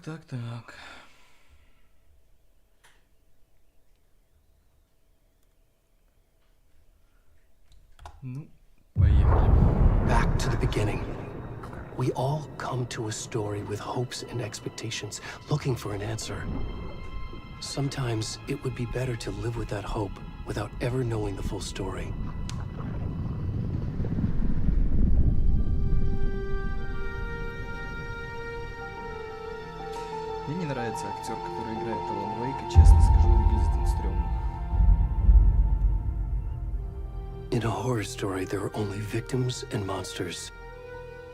Так. Ну, поехали. Back to the beginning. We all come to a story with hopes and expectations, looking for an answer. Sometimes it would be better to live with that hope without ever knowing the full story. Мне не нравится актер, который играет Алан Уэйка, честно скажу, выглядит он стрёмно. In a horror story, there are only victims and monsters.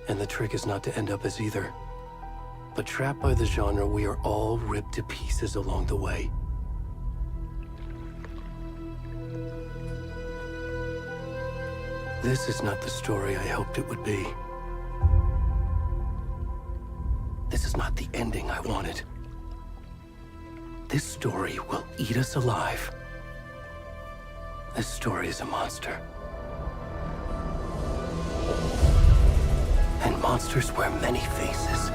And the trick is not to end up as either. But trapped by the genre, we are all ripped to pieces along the way. This is not the story I hoped it would be. This is not the ending I wanted. This story will eat us alive. This story is a monster. And monsters wear many faces.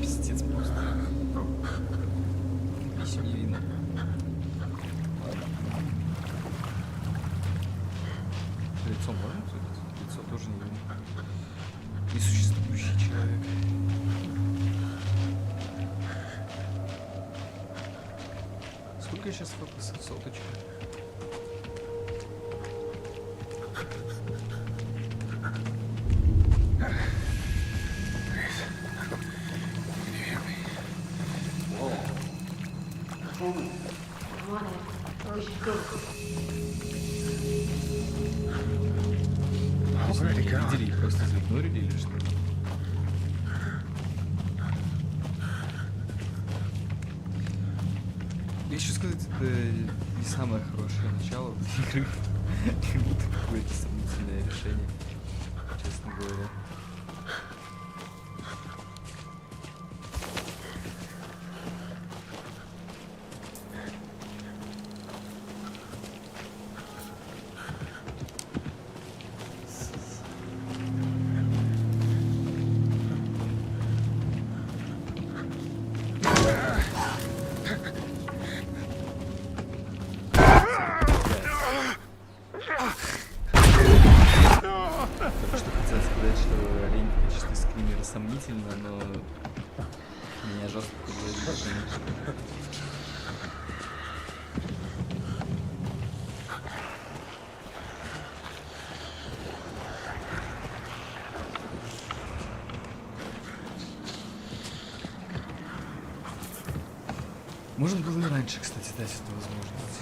Пиздец просто. Еще не видно. Ладно. Лицо можно судить? Лицо тоже не видно. Несуществующий человек. Сколько сейчас фокусов? Соточка. Видели, их просто заигнорили или что? Я хочу сказать, это не самое хорошее начало игры. Как будто какое-то сомнительное решение, честно говоря. Только что хотел сказать, что олень в качестве скримера сомнительно, но меня жестко подводит. Можно было и раньше, кстати, дать эту возможность.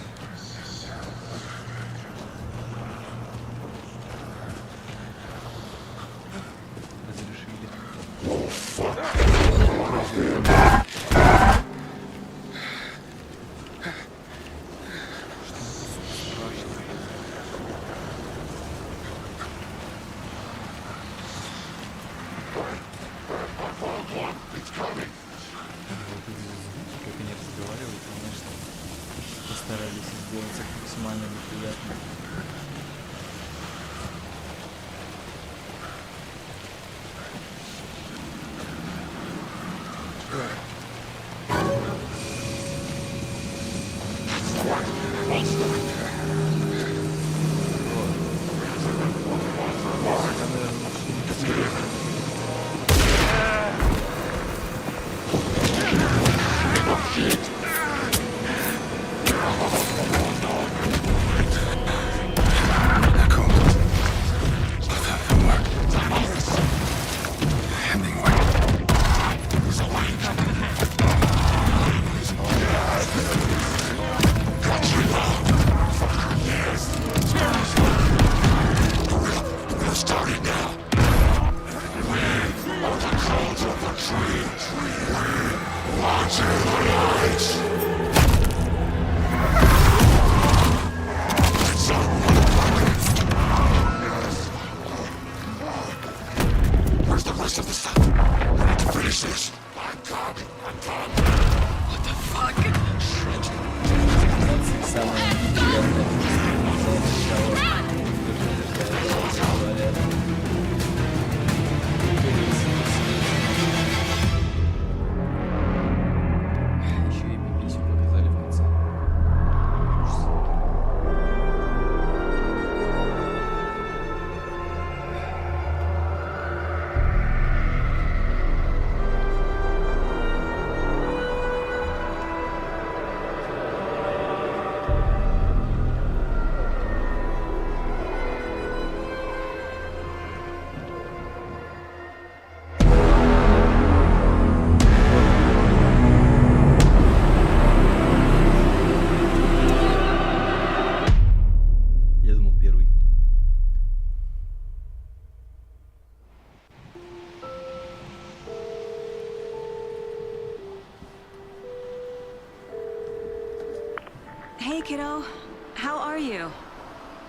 Как они разговаривают, конечно, постарались сделать их максимально неприятно.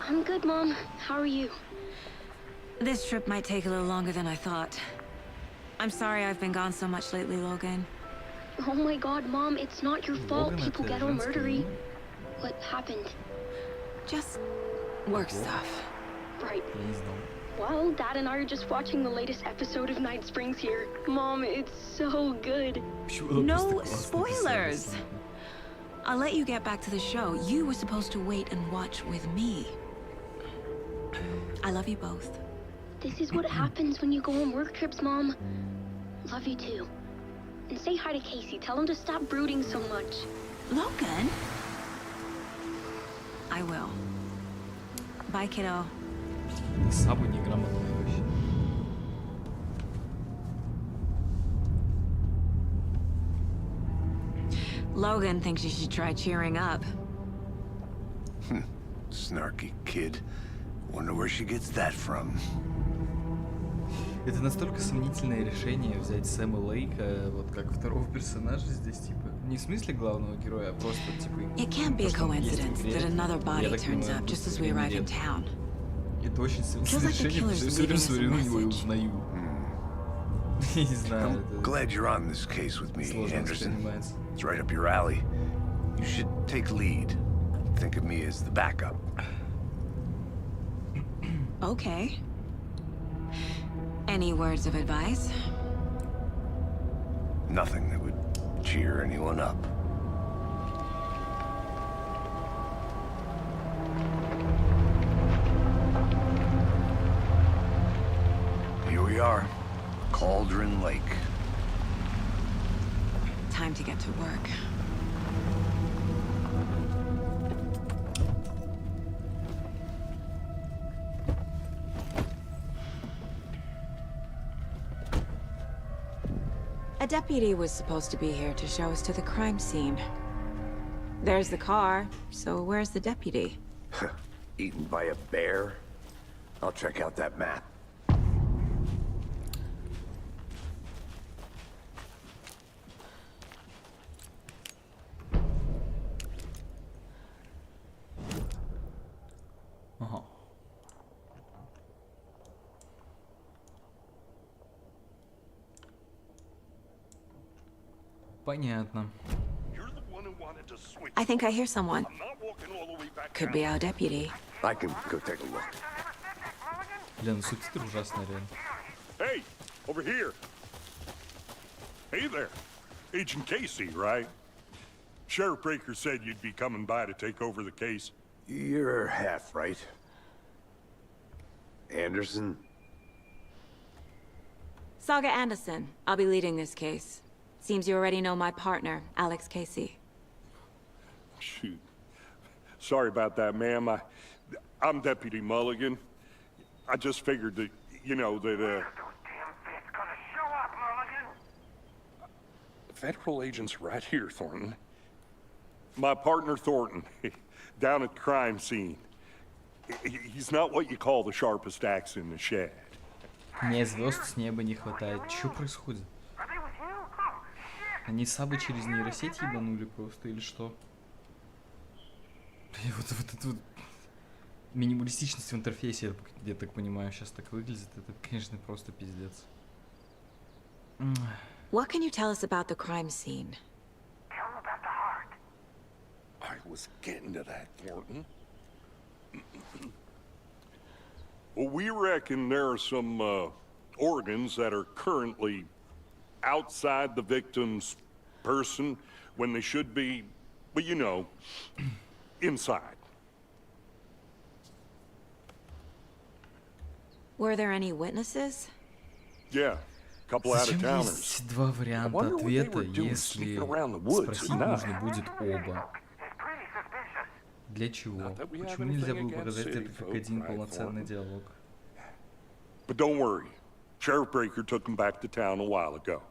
I'm good, Mom. How are you? This trip might take a little longer than I thought. I'm sorry I've been gone so much lately, Logan. Oh my god, Mom, it's not your fault. Logan, People это get all женское murdery. имя? What happened? Just work stuff. Right. Я не знал. Well, Dad and I are just watching the latest episode of Night Springs here. Mom, it's so good. Почему она No просто классно spoilers. писалась? I'll let you get back to the show. You were supposed to wait and watch with me. I love you both. This is what happens when you go on work trips, Mom. Love you too. And say hi to Casey. Tell him to stop brooding so much. Logan? I will. Bye, kiddo. Сабу неграмотный вообще. Logan thinks you should try cheering up. Snarky kid. Wonder where she gets that from. Это настолько сомнительное решение взять Сэма Лейка, вот как второго персонажа здесь, типа. Не в смысле главного героя, а просто, типа... It can't be a то, что он есть в coincidence игре. that another Я body так turns понимаю, up just as быстро we arrive in умрет. town. Это очень Feels сомнительное like the решение, потому что я killer's все время leaving us a смотрю на него и message. узнаю. Я не знаю, I'm это glad you're on this case with me, сложно Anderson. воспринимается. It's right up your alley. You should take lead. Think of me as the backup. Okay. Any words of advice? Nothing that would cheer anyone up. Here we are, Cauldron Lake. Time to get to work. A deputy was supposed to be here to show us to the crime scene. There's the car, so where's the deputy? Eaten by a bear? I'll check out that map. Ага. Понятно. I think I hear someone. Could be our deputy. I can go take a look. Блин, субтитры ужасные, реально. Hey, over here. Hey there. Agent Casey, right? Sheriff Breaker said you'd be coming by to take over the case. You're half right. Anderson? Saga Anderson. I'll be leading this case. Seems you already know my partner, Alex Casey. Shoot. Sorry about that, ma'am. I'm Deputy Mulligan. I just figured that, you know, that, Federal agents right here, Thornton. My partner, Thornton, down at the crime scene. He's not what you call the sharpest axe in the shed. Мне звезд с неба не хватает. Что происходит? Они сабы через нейросеть ебанули просто или что? И вот эта вот минималистичность в интерфейсе, я так понимаю, сейчас так выглядит. Это, конечно, просто пиздец. What can you tell us about the crime scene? I was getting to that, Thornton. Well, we reckon there are some organs that are currently outside the victim's person when they should be, well, you know, inside. Were there any witnesses? Yeah, a couple Зачем out-of-towners. есть два варианта wonder what they ответа, were doing если sneaking around the woods спросить at night? нужно будет оба? Для чего? Not that we have Почему нельзя anything было against показать city это как folk, один right, полноценный Thornton? диалог? But don't worry. Sheriff Breaker took them back to town a while ago.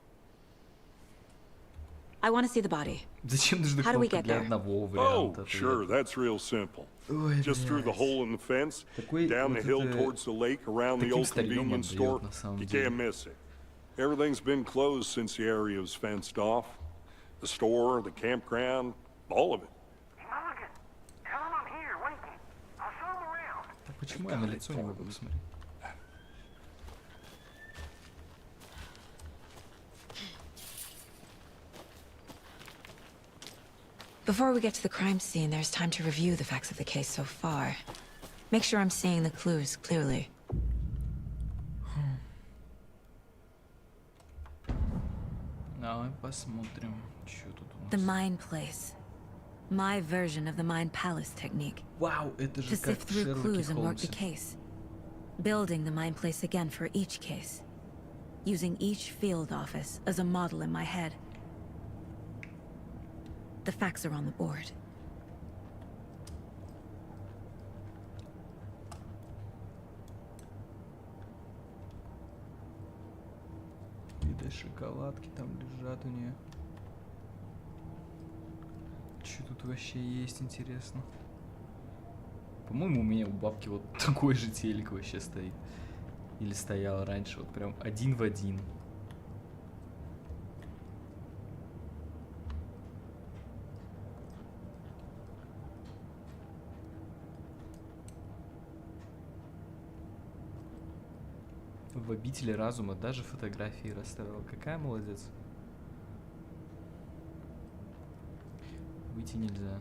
I want to see the body. Зачем нужна How do we кнопка get для there? одного Oh, варианта sure, ответа? that's real simple. Ой, Just through the блядь. hole in the fence, Такой down the вот hill это- towards the lake, around the таким old старьем convenience отдает, store. на самом You деле. can't miss it. Everything's been closed since the area was fenced off. The store, the campground, all of it. Mulligan, tell him I'm here waiting. I'll show him around. Почему я на лицо не могу посмотреть? Before we get to the crime scene, there's time to review the facts of the case so far. Make sure I'm seeing the clues clearly. Давай посмотрим, что тут у The нас. Mind Place. My version of the Mind Palace technique. Вау, это To же как sift в through Шерлоке clues and work the Холмсе. case. Building the Mind Place again for each case. Using each field office as a model in my head. The facts are on the board. Виды шоколадки там лежат у нее. Что тут вообще есть, интересно? По-моему, у меня у бабки вот такой же телек вообще стоит. Или стоял раньше, вот прям один в один. В обители разума даже фотографии расставила. Какая молодец. Выйти нельзя.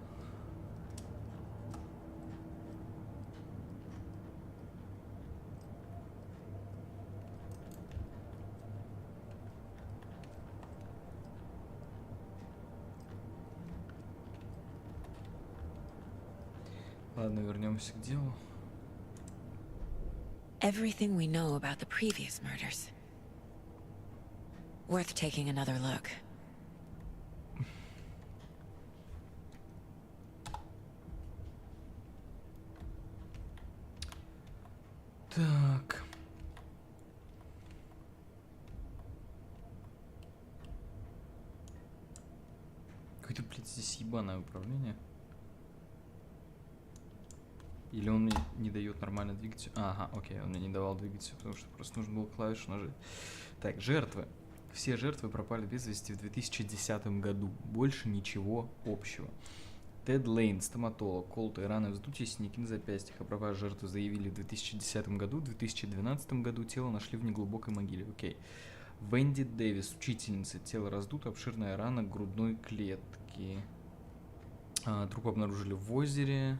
Ладно, вернемся к делу. Everything we know about the previous murders. Worth taking another look. Так. Какое-то, блядь, здесь ебаное управление. Или он мне не дает нормально двигаться? Ага, окей, он мне не давал двигаться, потому что просто нужно было клавишу нажать. Так, жертвы. Все жертвы пропали без вести в 2010 году. Больше ничего общего. Тед Лейн, стоматолог, колотые раны, вздутие, синяки на запястьях. О правах жертвы заявили в 2010 году. В 2012 году тело нашли в неглубокой могиле. Окей. Венди Дэвис, учительница. Тело раздуто, обширная рана грудной клетки. Труп обнаружили в озере.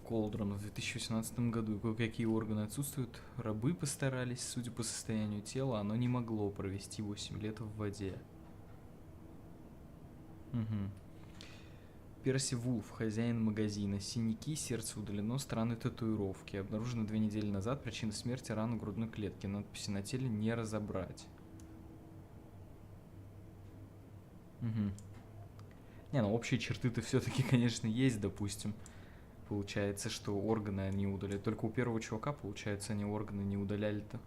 Колдрон в 2018 году. Кое-какие органы отсутствуют. Рабы постарались. Судя по состоянию тела, оно не могло провести 8 лет в воде. Угу. Перси Вулф, хозяин магазина. Синяки, сердце удалено, странные татуировки. Обнаружено 2 недели назад. Причина смерти — рана грудной клетки. Надписи на теле не разобрать. Угу. Не, ну общие черты-то все-таки, конечно, есть, допустим. Получается, что органы они удаляют. Только у первого чувака, получается, они органы не удаляли-то.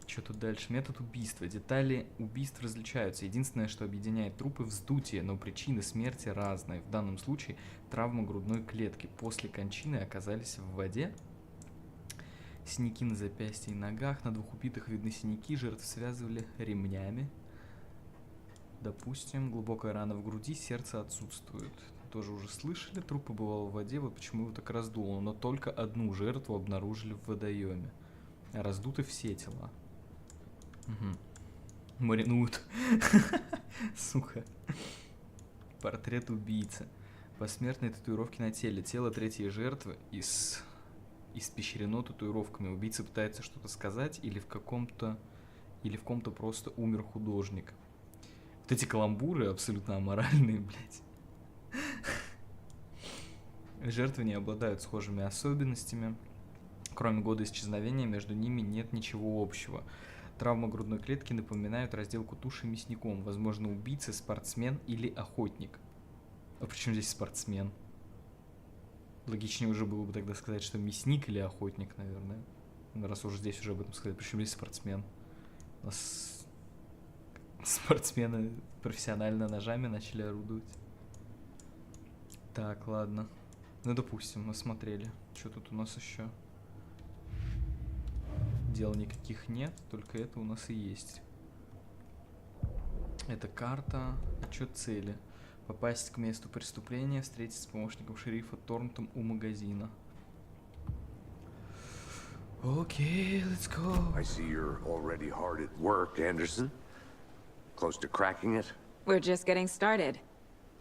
Что тут дальше? Метод убийства. Детали убийств различаются. Единственное, что объединяет трупы — вздутие, но причины смерти разные. В данном случае травма грудной клетки. После кончины оказались в воде. Синяки на запястье и ногах. На 2 убитых видны синяки. Жертв связывали ремнями. Допустим, глубокая рана в груди, сердце отсутствует. Тоже уже слышали, труп побывал в воде, вот почему его так раздуло. Но только одну жертву обнаружили в водоеме. А раздуты все тела. Угу. Маринуют. Сука. Портрет убийцы. Посмертные татуировки на теле. Тело третьей жертвы испещрено татуировками. Убийца пытается что-то сказать или в ком-то просто умер художник. Вот эти каламбуры абсолютно аморальные, блядь. Жертвы не обладают схожими особенностями. Кроме года исчезновения, между ними нет ничего общего. Травмы грудной клетки напоминают разделку туши мясником. Возможно, убийца — спортсмен или охотник. А почему здесь спортсмен? Логичнее уже было бы тогда сказать, что мясник или охотник, наверное. Ну, раз уже здесь уже об этом сказать. Почему здесь спортсмен? У нас спортсмены профессионально ножами начали орудовать. Так, ладно. Ну, допустим, мы смотрели. Что тут у нас еще? Дел никаких нет, только это у нас и есть. Это карта. А что цели? Попасть к месту преступления, встретиться с помощником шерифа Торнтом у магазина. Окей, let's go. I see you're already hard at work, Anderson. Close to cracking it? We're just getting started.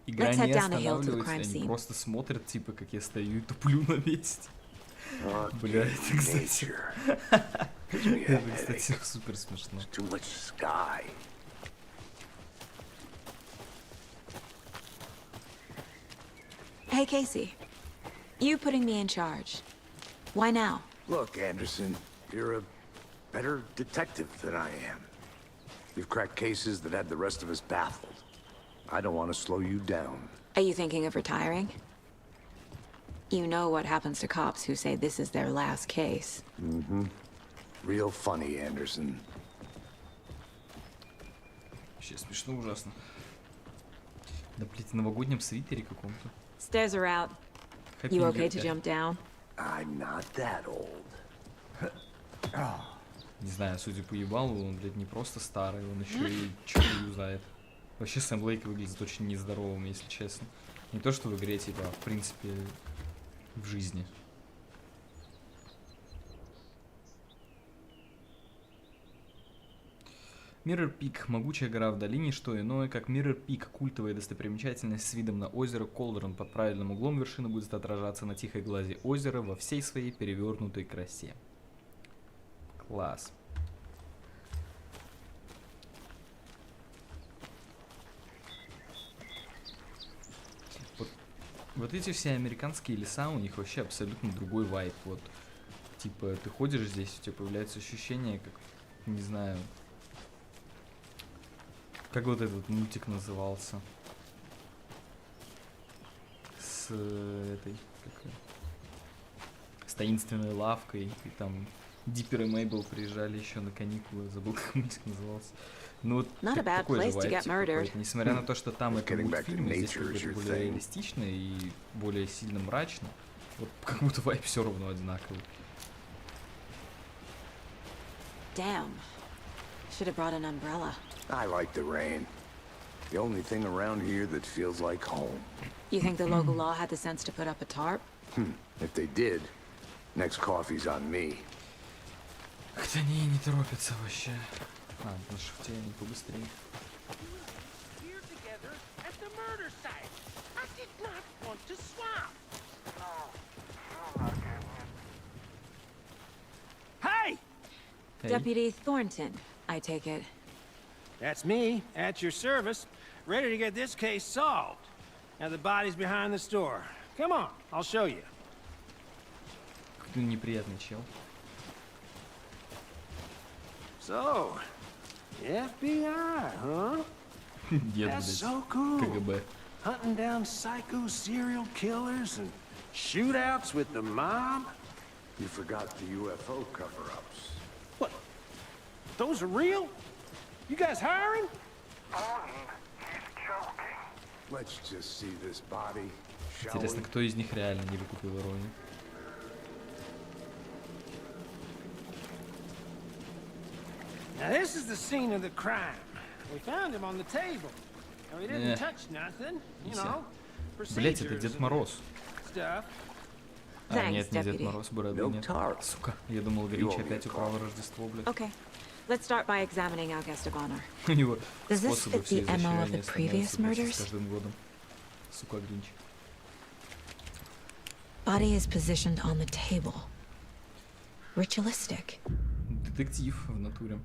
Игра Let's не head down the hill to the останавливается, crime они scene. просто смотрят, типа, как я стою и туплю на месте. Бля, это, кстати, Gives me a это, кстати, headache. супер смешно. Too much sky. Hey, Casey. You putting me in charge. Why now? Look, Anderson, you're a better detective than I am. You've cracked cases that had the rest of us baffled. I don't want to slow you down. Are you thinking of retiring? You know what happens to cops who say this is their last case. Real funny, Anderson. Вообще смешно ужасно. Да, блядь, в новогоднем свитере каком-то. Stairs are out. Happy You New okay Year, to да. jump down? I'm not that old. Не знаю, судя по ебалу, он, блядь, не просто старый, он еще и что-то юзает. Вообще Сэм Лейк выглядит очень нездоровым, если честно. Не то, что в игре, типа, а в принципе, в жизни. Mirror Peak. Могучая гора в долине, что иное, как Mirror Peak, культовая достопримечательность с видом на озеро Колдерон. Под правильным углом вершина будет отражаться на тихой глади озера во всей своей перевернутой красе. Класс. Вот эти все американские леса, у них вообще абсолютно другой вайб. Вот, типа, ты ходишь здесь, у тебя появляется ощущение, как, не знаю, как вот этот мультик назывался. С этой, с таинственной лавкой, и там Диппер и Мейбл приезжали еще на каникулы, забыл, как мультик назывался. Ну вот Not a bad такой же place to вайб, get типа, murdered. какой-то. Несмотря на то, что там это Getting back to мультфильм, и здесь nature is какой-то your более thing. реалистично и более сильно мрачно, вот как будто вайб все равно одинаковый. Damn. Should have brought an umbrella. I like the rain. The only thing around here that feels like home. You think the local law had the sense to put up a tarp? If they did, next coffee's on me. Как-то они не торопятся вообще. А, на шифте они побыстрее. Here together at the murder site. I did not want to swap. Hey! Эй, Deputy Thornton, I take it. That's me, at your service, ready to get this case solved. Now the body's behind the store. Come on, I'll show you. какой неприятный чел. So, FBI, huh? Дед, That's блядь, so cool. КГБ. Hunting down psycho serial killers and shootouts with the mob. You forgot the UFO cover-ups. What? Those are real? You guys hiring? Let's just see this body, shall Интересно, we? кто из них реально не выкупил иронию? Now this is the scene of the crime. We found him on the table. Now he didn't touch nothing, you know. Блять, это procedures Дед and Мороз. Stuff. А, Thanks, нет, не Дед deputy. Мороз, бороды No нет. tarp. Сука, я думал, Гринч You опять owe me a украл call. Рождество, блядь. Okay. Let's start by examining our guest of honor. У него Does this способы fit все the MO of the изощрения previous становятся больше murders? с каждым годом. Сука, Гринч. Body is positioned on the table. Ritualistic. Детектив в натуре.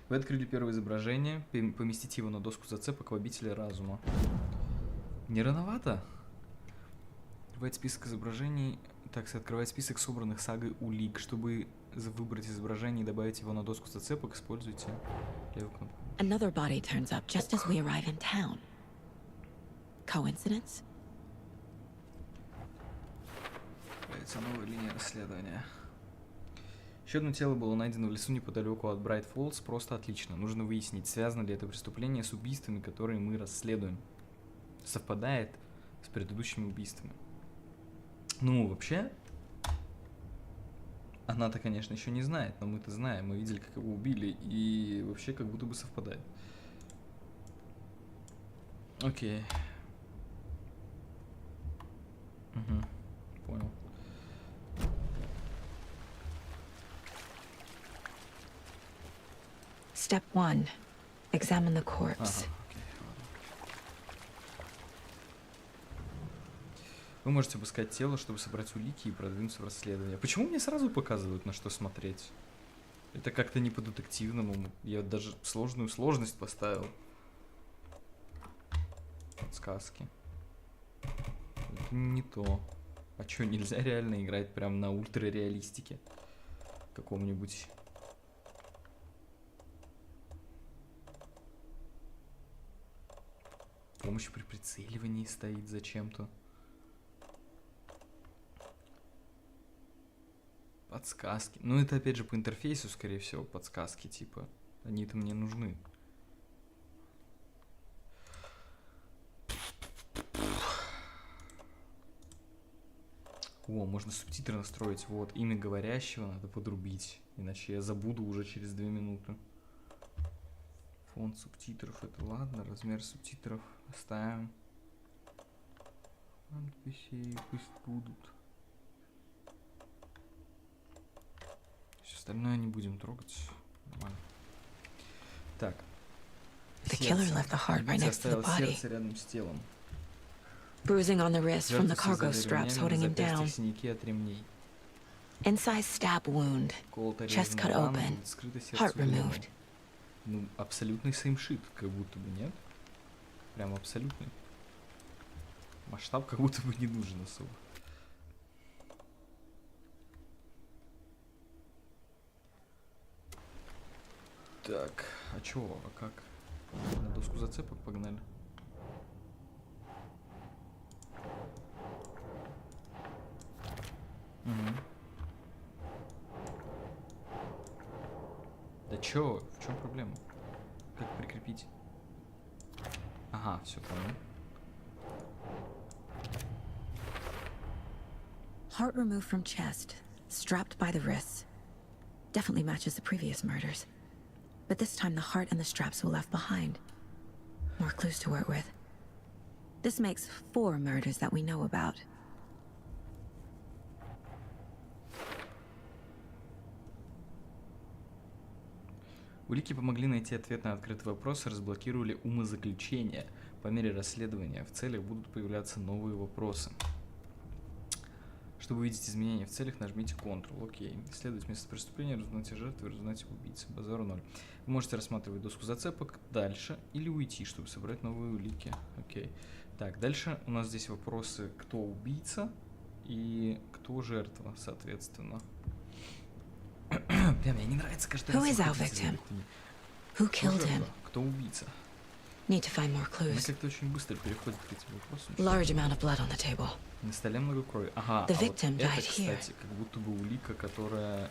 Вы открыли первое изображение. Поместите его на доску зацепок в обители разума. Не рановато? Открывает список изображений. Так, открывает список собранных сагой улик. Чтобы выбрать изображение и добавить его на доску зацепок, используйте левую кнопку. Another body turns up just as we arrive in town. Coincidence? Появится новая линия расследования. Еще одно тело было найдено в лесу неподалеку от Брайт Фоллс. Просто отлично. Нужно выяснить, связано ли это преступление с убийствами, которые мы расследуем. Совпадает с предыдущими убийствами. Ну, вообще, она-то, конечно, еще не знает, но мы-то знаем. Мы видели, как его убили, и вообще как будто бы совпадает. Окей. Угу. Понял. Step 1. Examine the corpse. Ага, окей, ладно. Вы можете обыскать тело, чтобы собрать улики и продвинуться в расследование. Почему мне сразу показывают, на что смотреть? Это как-то не по-детективному. Я даже сложную сложность поставил. Подсказки. Это не то. А чё, нельзя реально играть прям на ультрареалистике? Каком-нибудь... Помощь при прицеливании стоит зачем-то. Подсказки. Ну, это опять же по интерфейсу, скорее всего, подсказки, типа. Они-то мне нужны. О, можно субтитры настроить. Вот, имя говорящего надо подрубить. Иначе я забуду уже через 2 минуты. Фонд субтитров, это ладно. Размер субтитров оставим. Надписи пусть будут. Все остальное не будем трогать. Нормально. Так. The killer left the heart right next to the Оставил body. сердце рядом с телом. Bruising on the wrist from the Жертва cargo с straps ремнями, holding на him down. запястьях синяки от ремней. Inside stab wound. Колото Chest резано cut рана, open. будет скрыто сердце Heart удлинено. removed. Ну, абсолютный сеймшит, как будто бы, нет? Прям абсолютный. Масштаб как будто бы не нужен особо. Так, а чё, а как? На доску зацепок погнали. Угу. Да чё, в чем проблема? Как прикрепить? Ага, все понял. Heart removed from chest, strapped by the wrists. Definitely matches the previous murders. But this time the heart and the straps were left behind. More clues to work with. This makes 4 murders that we know about. Улики помогли найти ответ на открытый вопрос и разблокировали умозаключения. По мере расследования в целях будут появляться новые вопросы. Чтобы увидеть изменения в целях, нажмите Ctrl. Окей. Исследовать место преступления, разузнать жертвы, разузнать убийцы. Базару 0. Вы можете рассматривать доску зацепок дальше или уйти, чтобы собрать новые улики. Окей. Так, дальше у нас здесь вопросы, кто убийца и кто жертва, соответственно. Прям, мне не нравится каждый раз. Who is our выходить из victim? этой хуйни. Who Кто killed him? жертва? Кто убийца? Need to find more Мы clues. как-то очень быстро переходим к этим вопросам. Large amount of blood on the table. На столе много крови. Ага, The а вот victim это, died here. кстати, как будто бы улика, которая,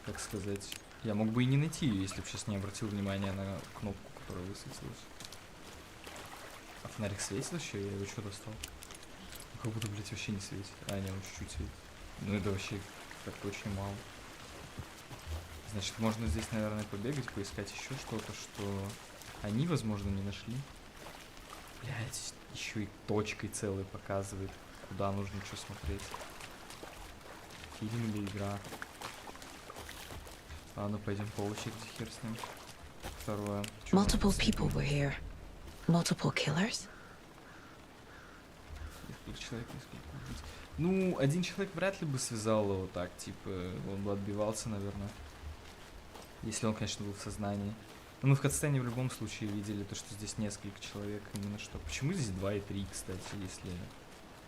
как сказать, я мог бы и не найти ее, если бы сейчас не обратил внимания на кнопку, которая высветилась. А фонарик светит вообще? Я его что достал? Ну, как будто, блядь, вообще не светит. А, не, он чуть-чуть светит. Ну это вообще как-то очень мало. Значит, можно здесь, наверное, побегать, поискать еще что-то, что они, возможно, не нашли. Блять, еще и точкой целой показывает, куда нужно что смотреть. Фильм или игра. Ладно, пойдем по очереди, хер с ним. Второе. Чё Multiple там? people were here. Multiple killers? Несколько человек, несколько убийц. Ну, один человек вряд ли бы связал его так, типа, он бы отбивался, наверное. Если он, конечно, был в сознании. Но мы в катсцене в любом случае видели то, что здесь несколько человек именно что. Почему здесь 2 и 3, кстати, если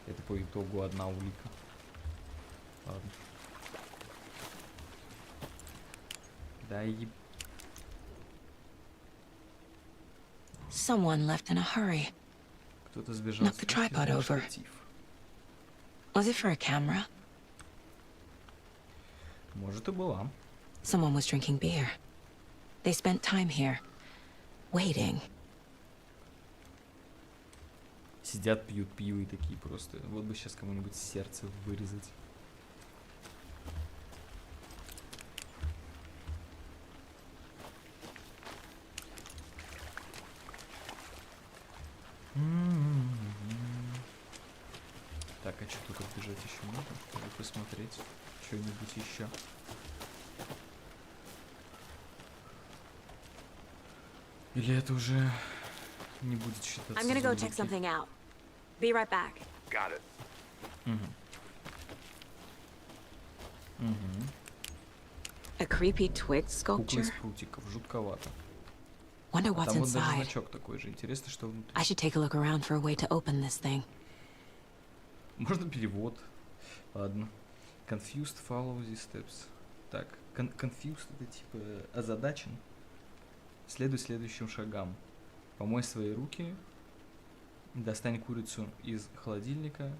это по итогу одна улика? Ладно. Да и... Someone left in a hurry. Кто-то сбежал. Knock the tripod over. Was it for a camera? Может и была. Someone was drinking beer. They spent time here, waiting. Сидят, пьют пиво и такие просто. Вот бы сейчас кому-нибудь сердце вырезать. Так, а что тут бежать еще можно? Чтобы посмотреть что-нибудь еще. Или это уже не будет считаться? I'm gonna go check зубрики? something out. Be right back. Got it. A creepy twig Кукла sculpture? из прутиков. Жутковато. Wonder А what's там вот даже inside. значок такой же. Интересно, что внутри. I should take a look around for a way to open this thing. Можно перевод. Ладно. Confused, follow the steps. Так, confused это типа озадачен. Следуй следующим шагам. Помой свои руки. Достань курицу из холодильника.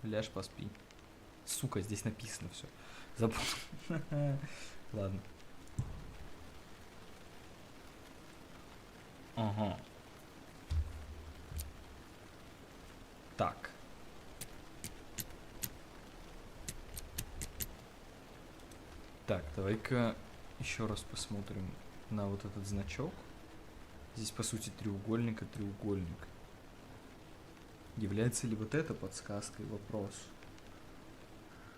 Ляжь, поспи. Сука, здесь написано все. Забыл. Ладно. Ага. Так. Так, давай-ка еще раз посмотрим на вот этот значок. Здесь, по сути, треугольник и треугольник. Является ли вот это подсказкой? Вопрос.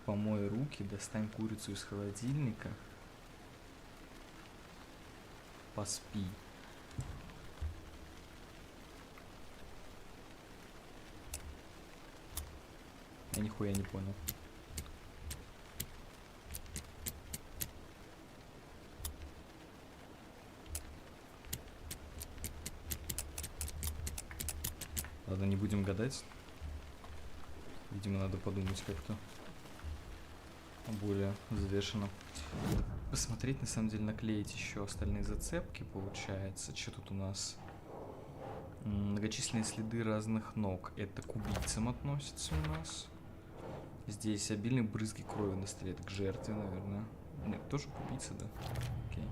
Помой руки, достань курицу из холодильника. Поспи. Я нихуя не понял. Ладно, не будем гадать. Видимо, надо подумать как-то более взвешенно. Посмотреть, на самом деле, наклеить еще остальные зацепки, получается. Что тут у нас? Многочисленные следы разных ног. Это к убийцам относится у нас. Здесь обильные брызги крови на столе. Это к жертве, наверное. Нет, тоже к убийце, да? Окей.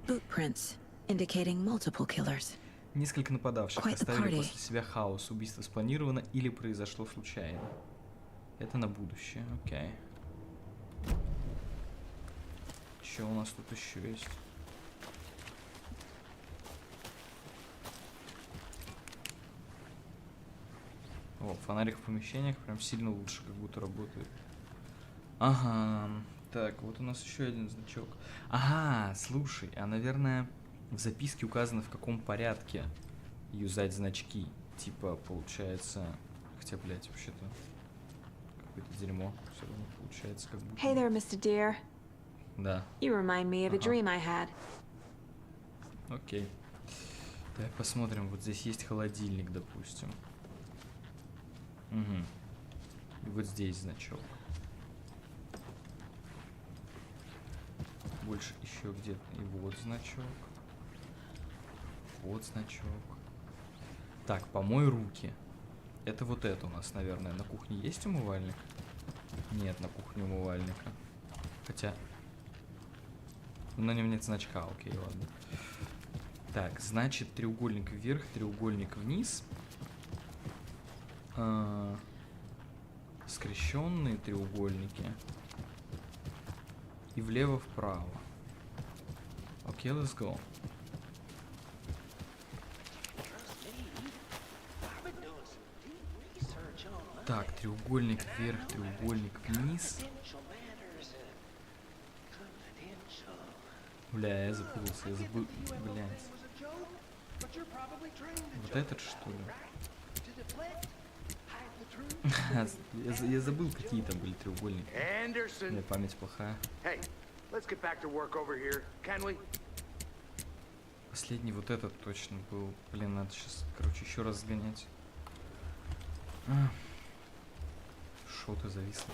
Boot prints, indicating multiple killers. Несколько нападавших Quite the оставили party. после себя хаос. Убийство спланировано или произошло случайно. Это на будущее, окей. Что у нас тут еще есть? О, фонарик в помещениях прям сильно лучше как будто работает. Ага, так, вот у нас еще один значок. Ага, слушай, а наверное в записке указано, в каком порядке юзать значки. Типа, получается... Хотя, блядь, вообще-то... Какое-то дерьмо. Все равно получается как будто... Hey there, Mr. Deer. Да, You remind me of a Uh-huh. dream I had. окей. Давай посмотрим. Вот здесь есть холодильник, допустим. Угу. И вот здесь значок. Больше еще где-то. И вот значок. Вот значок. Так, помой руки. Это вот это у нас, наверное. На кухне есть умывальник? Нет, на кухне умывальника. Хотя... На нем нет значка, окей, ладно. Так, значит, треугольник вверх, треугольник вниз. Скрещенные треугольники. И влево-вправо. Окей, let's go. Так, треугольник вверх, треугольник вниз. Бля, я запутался, я забыл, блядь. Вот этот, что ли? Я забыл, какие там были треугольники. У меня Anderson. память плохая. Hey, let's get back to work over here, can we? Последний вот этот точно был. Блин, надо сейчас, короче, еще раз сгонять. Шо ты зависло?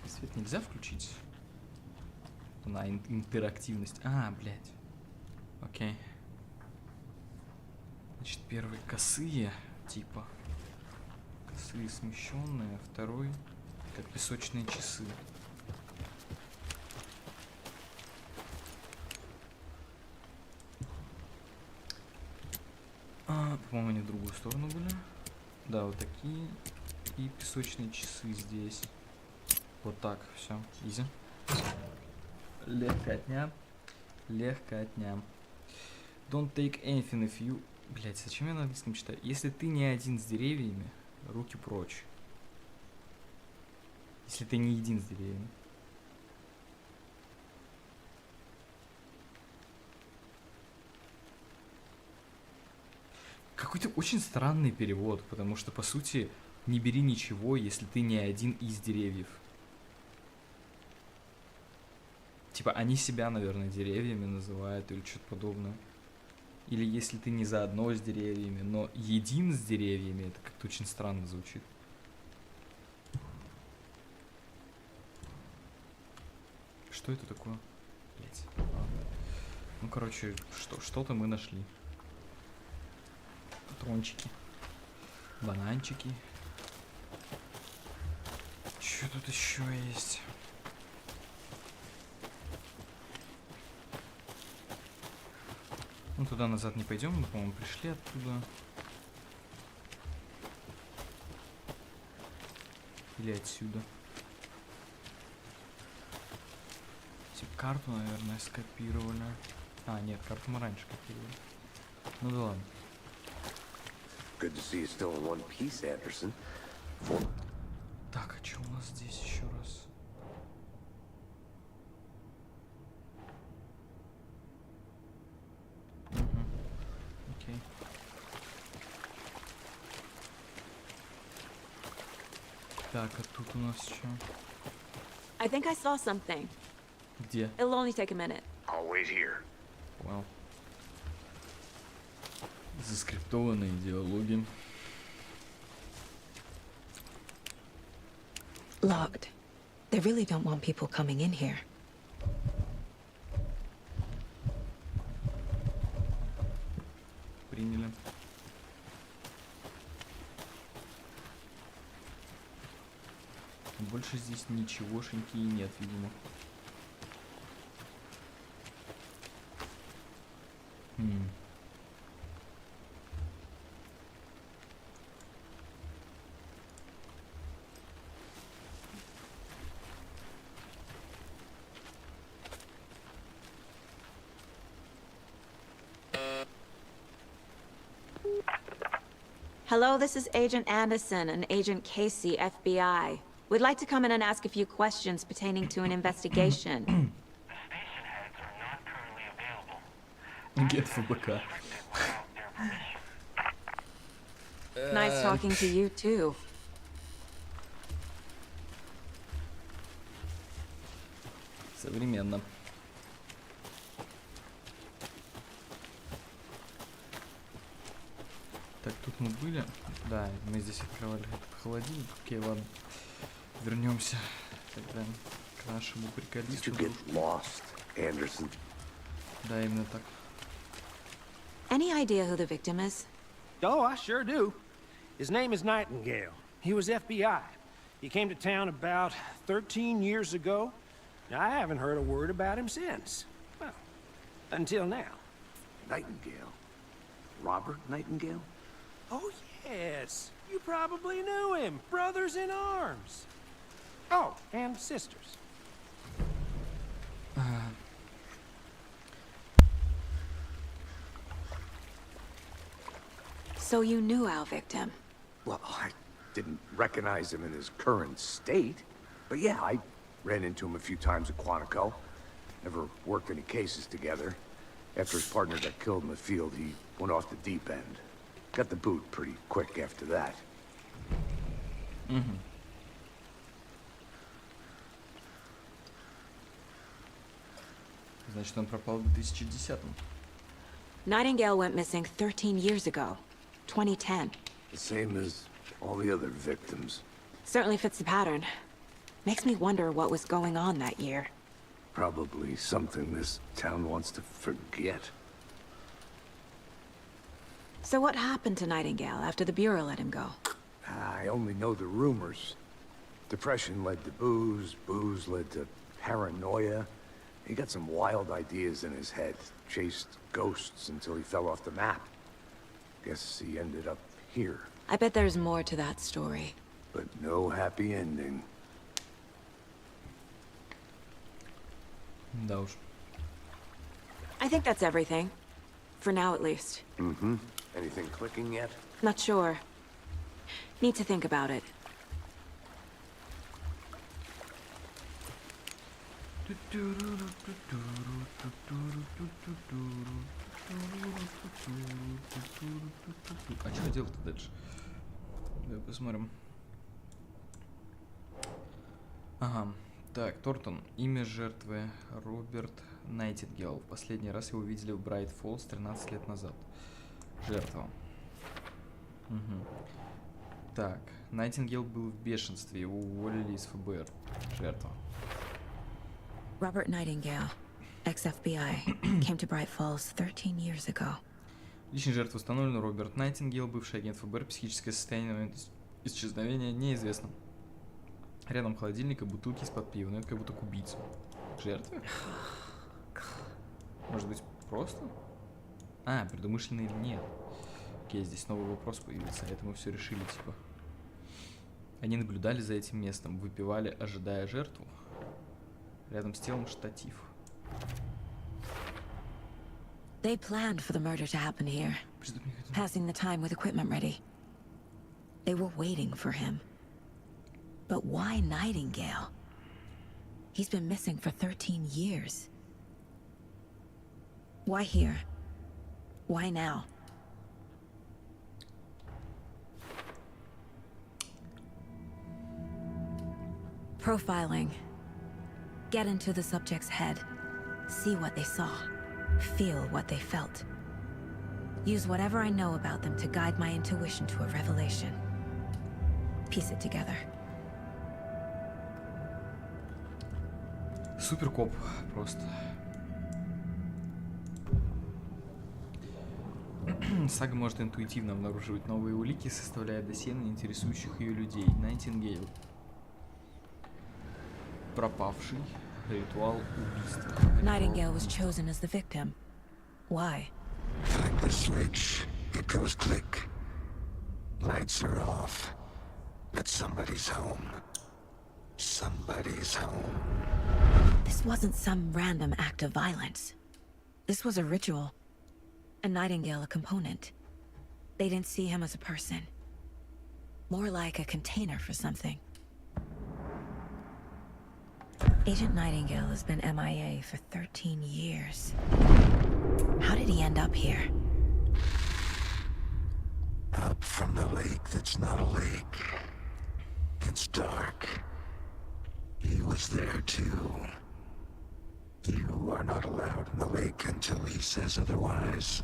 Свет нельзя включить? На интерактивность. А, блядь. Окей. Значит, первый косые, типа. Косые смещенные, а второй как песочные часы. По-моему, они в другую сторону были. Да, вот такие. И песочные часы здесь. Вот так, все, изи. Легкотня. Легкотня. Don't take anything if you... Блять, зачем я на английском читаю? Если ты не один с деревьями, руки прочь. Если ты не един с деревьями. Какой-то очень странный перевод, потому что, по сути, не бери ничего, если ты не один из деревьев. Типа, они себя, наверное, деревьями называют или что-то подобное. Или если ты не заодно с деревьями, но един с деревьями, это как-то очень странно звучит. Что это такое? Блять. Ну, короче, что-то мы нашли. Патрончики. Бананчики. Что тут еще есть? Ну, туда назад не пойдем, мы, по-моему, пришли оттуда. Или отсюда. Типа карту, наверное, скопировали. А, нет, карту мы раньше копировали. Ну да ладно. Good to see you still in one piece, Anderson. Так, а что у нас здесь еще раз? Окей. Так, а тут у нас что? I think I saw something. Где? It'll only take a minute. I'll wait here. Вау. Заскриптованные диалоги. Locked. They really don't want people coming in here. Приняли. Больше здесь ничегошеньки и нет, видимо. Hello, this is Agent Anderson and Agent Casey, FBI. We'd like to come in and ask a few questions pertaining to an investigation. The station heads are not currently available. Get ФБК. Nice talking to you, too. Современно. Так, тут мы были. Да, мы здесь открывали этот холодильник. Окей, ладно. Вернемся тогда к нашему Did приколисту. you get lost, Anderson? Да, именно так. Any idea who the victim is? Oh, I sure do. His name is Nightingale. He was FBI. He came to town about 13 years ago. I haven't heard a word about him since. Well, until now. Nightingale? Robert Nightingale? Oh, yes. You probably knew him. Brothers in arms. Oh, and sisters. So you knew our victim. Well, I didn't recognize him in his current state. But yeah, I ran into him a few times at Quantico. Never worked any cases together. After his partner got killed in the field, he went off the deep end. Got the boot pretty quick after that. Значит, он пропал в 2010-м. Nightingale went missing 13 years ago, 2010. The same as all the other victims. Certainly fits the pattern. Makes me wonder what was going on that year. Probably something this town wants to forget. So what happened to Nightingale after the Bureau let him go? I only know the rumors. Depression led to booze, booze led to paranoia. He got some wild ideas in his head, chased ghosts until he fell off the map. Guess he ended up here, I bet there's more to that story. but no happy ending. Да уж. I think that's everything. For now, at least. Mm-hmm. Anything clicking yet? Not sure. Need to think about it. А что делать-то дальше? Давай посмотрим. Ага. Так, Тортон. Имя жертвы Роберт Найтингейл. В последний раз его видели в Брайт Фоллс 13 лет назад. Жертва. Угу. Так, Найтингейл был в бешенстве, его уволили из ФБР. Жертва. Robert Nightingale, ex-FBI, came to Bright Falls 13 years ago. Личной жертвой установлен Роберт Найтингейл, бывший агент ФБР, психическое состояние на момент исчезновения неизвестно. Рядом холодильника, бутылки из-под пива, но это как будто к убийцу. Жертвы? Может быть, просто? А, предумышленно или нет? Окей, здесь новый вопрос появился, а это мы все решили, типа. Они наблюдали за этим местом, выпивали, ожидая жертву. Рядом с телом штатив. They planned for the murder to happen here, passing the time with equipment ready. They were waiting for him. But why Nightingale? He's been missing for 13 years. Why here? Why now? Profiling. Get into the subject's head. See what they saw. Feel what they felt. Use whatever I know about them to guide my intuition to a revelation. Piece it together. Суперкоп просто. Сага может интуитивно обнаруживать новые улики, составляя досье на интересующих ее людей. Найтингейл. Пропавший. Ритуал убийства. Nightingale was chosen as the victim. Why? Like the switch, it goes click. Lights are off. But somebody's home. Somebody's home. This wasn't some random act of violence. This was a ritual. And Nightingale a component. They didn't see him as a person. More like a container for something. Agent Nightingale has been MIA for 13 years. How did he end up here? Up from the lake that's not a lake. It's dark. He was there too. You are not allowed in the lake until he says otherwise.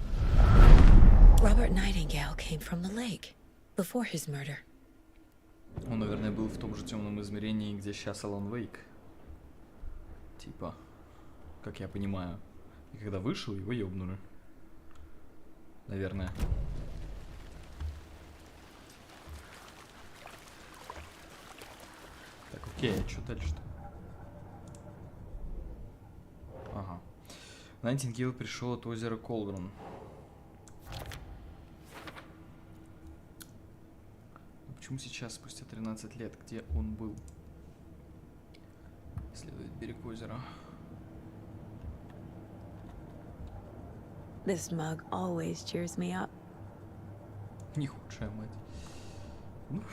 Robert Nightingale came from the lake before his murder. Он, наверное, был в том же темном измерении, где сейчас Алан Вейк. Типа, как я понимаю. И когда вышел, его ёбнули. Наверное. Так, окей, а что дальше-то? Ага. Найтингейл пришел от озера Колдрон. Но почему сейчас, спустя 13 лет, где он был? Исследовать берег озера. This mug always cheers me up. Не худшая мать. Ну,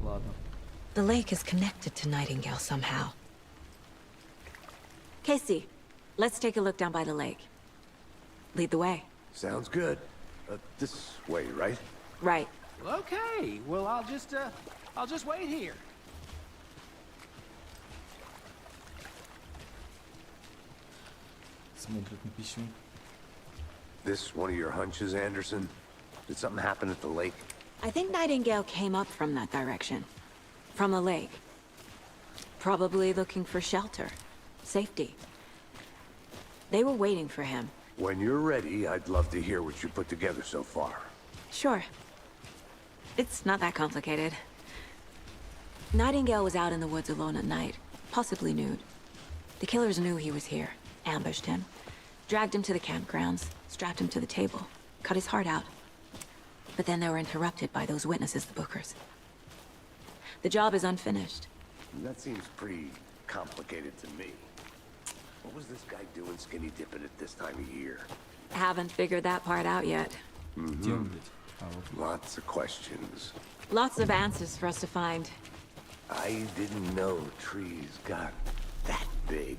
ладно. The lake is connected to Nightingale somehow. Casey, let's take a look down by the lake. Lead the way. Sounds good. This way, right? Right. Well, okay. Well, I'll just wait here. Смотрит на писюн. This one of your hunches, Anderson? Did something happen at the lake? I think Nightingale came up from that direction. From the lake. Probably looking for shelter. Safety. They were waiting for him. When you're ready, I'd love to hear what you put together so far. Sure. It's not that complicated. Nightingale was out in the woods alone at night, possibly nude. The killers knew he was here, ambushed him, dragged him to the campgrounds, strapped him to the table, cut his heart out. But then they were interrupted by those witnesses, the Bookers. The job is unfinished. That seems pretty complicated to me. What was this guy doing skinny dipping at this time of year? Haven't figured that part out yet. Где он, блядь? А, вот. Lots of questions. Lots of answers for us to find. I didn't know trees got that big.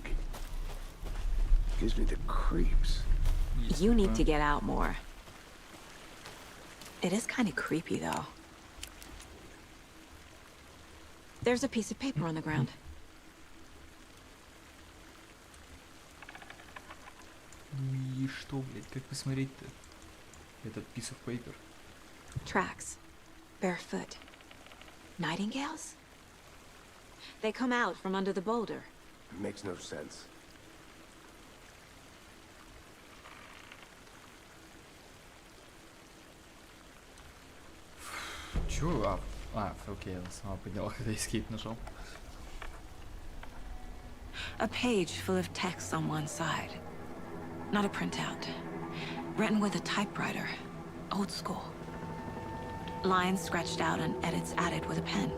Gives me the creeps. You need to get out more. It is kind of creepy, though. There's a piece of paper on the ground. И что, блядь, как посмотреть-то? Этот piece of paper. Tracks. Barefoot. Nightingales? They come out from under the boulder. It makes no sense. Чё? Окей, она сама подняла, когда escape нажал. A page full of text on one side. Not a printout. Written with a typewriter. Old school. Lines scratched out and edits added with a pen.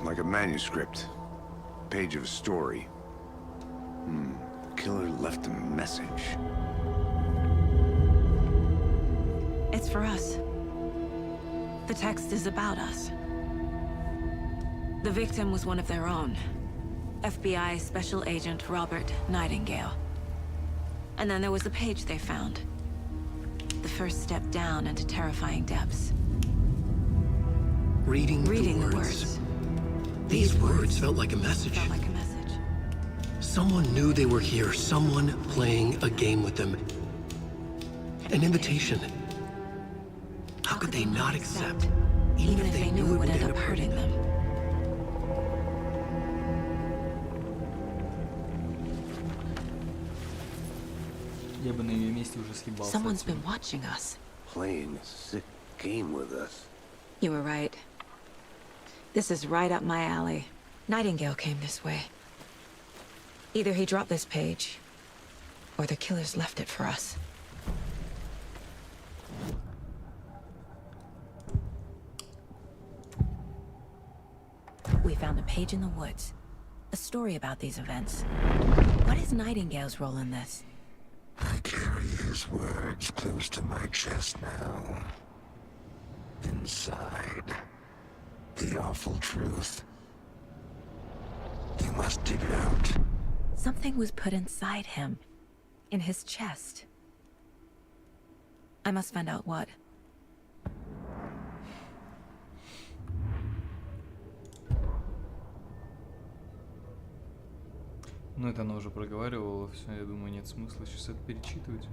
Like a manuscript. Page of a story. Killer left a message. It's for us. The text is about us. The victim was one of their own. FBI Special Agent Robert Nightingale. And then there was the page they found. The first step down into terrifying depths. Reading the words. These words felt like a message. Felt like a message. Someone knew they were here, someone playing a game with them. An invitation. How could they not accept, even if they knew it would end up hurting them? Я бы на ее месте уже съебался. Someone's been watching us. Playing a sick game with us. You were right. This is right up my alley. Nightingale came this way. Either he dropped this page, or the killers left it for us. We found a page in the woods. A story about these events. What is Nightingale's role in this? I carry his words close to my chest now. Inside, the awful truth. You must dig it out. Something was put inside him. In his chest. I must find out what. Ну, это она уже проговаривала, все, я думаю, нет смысла сейчас это перечитывать.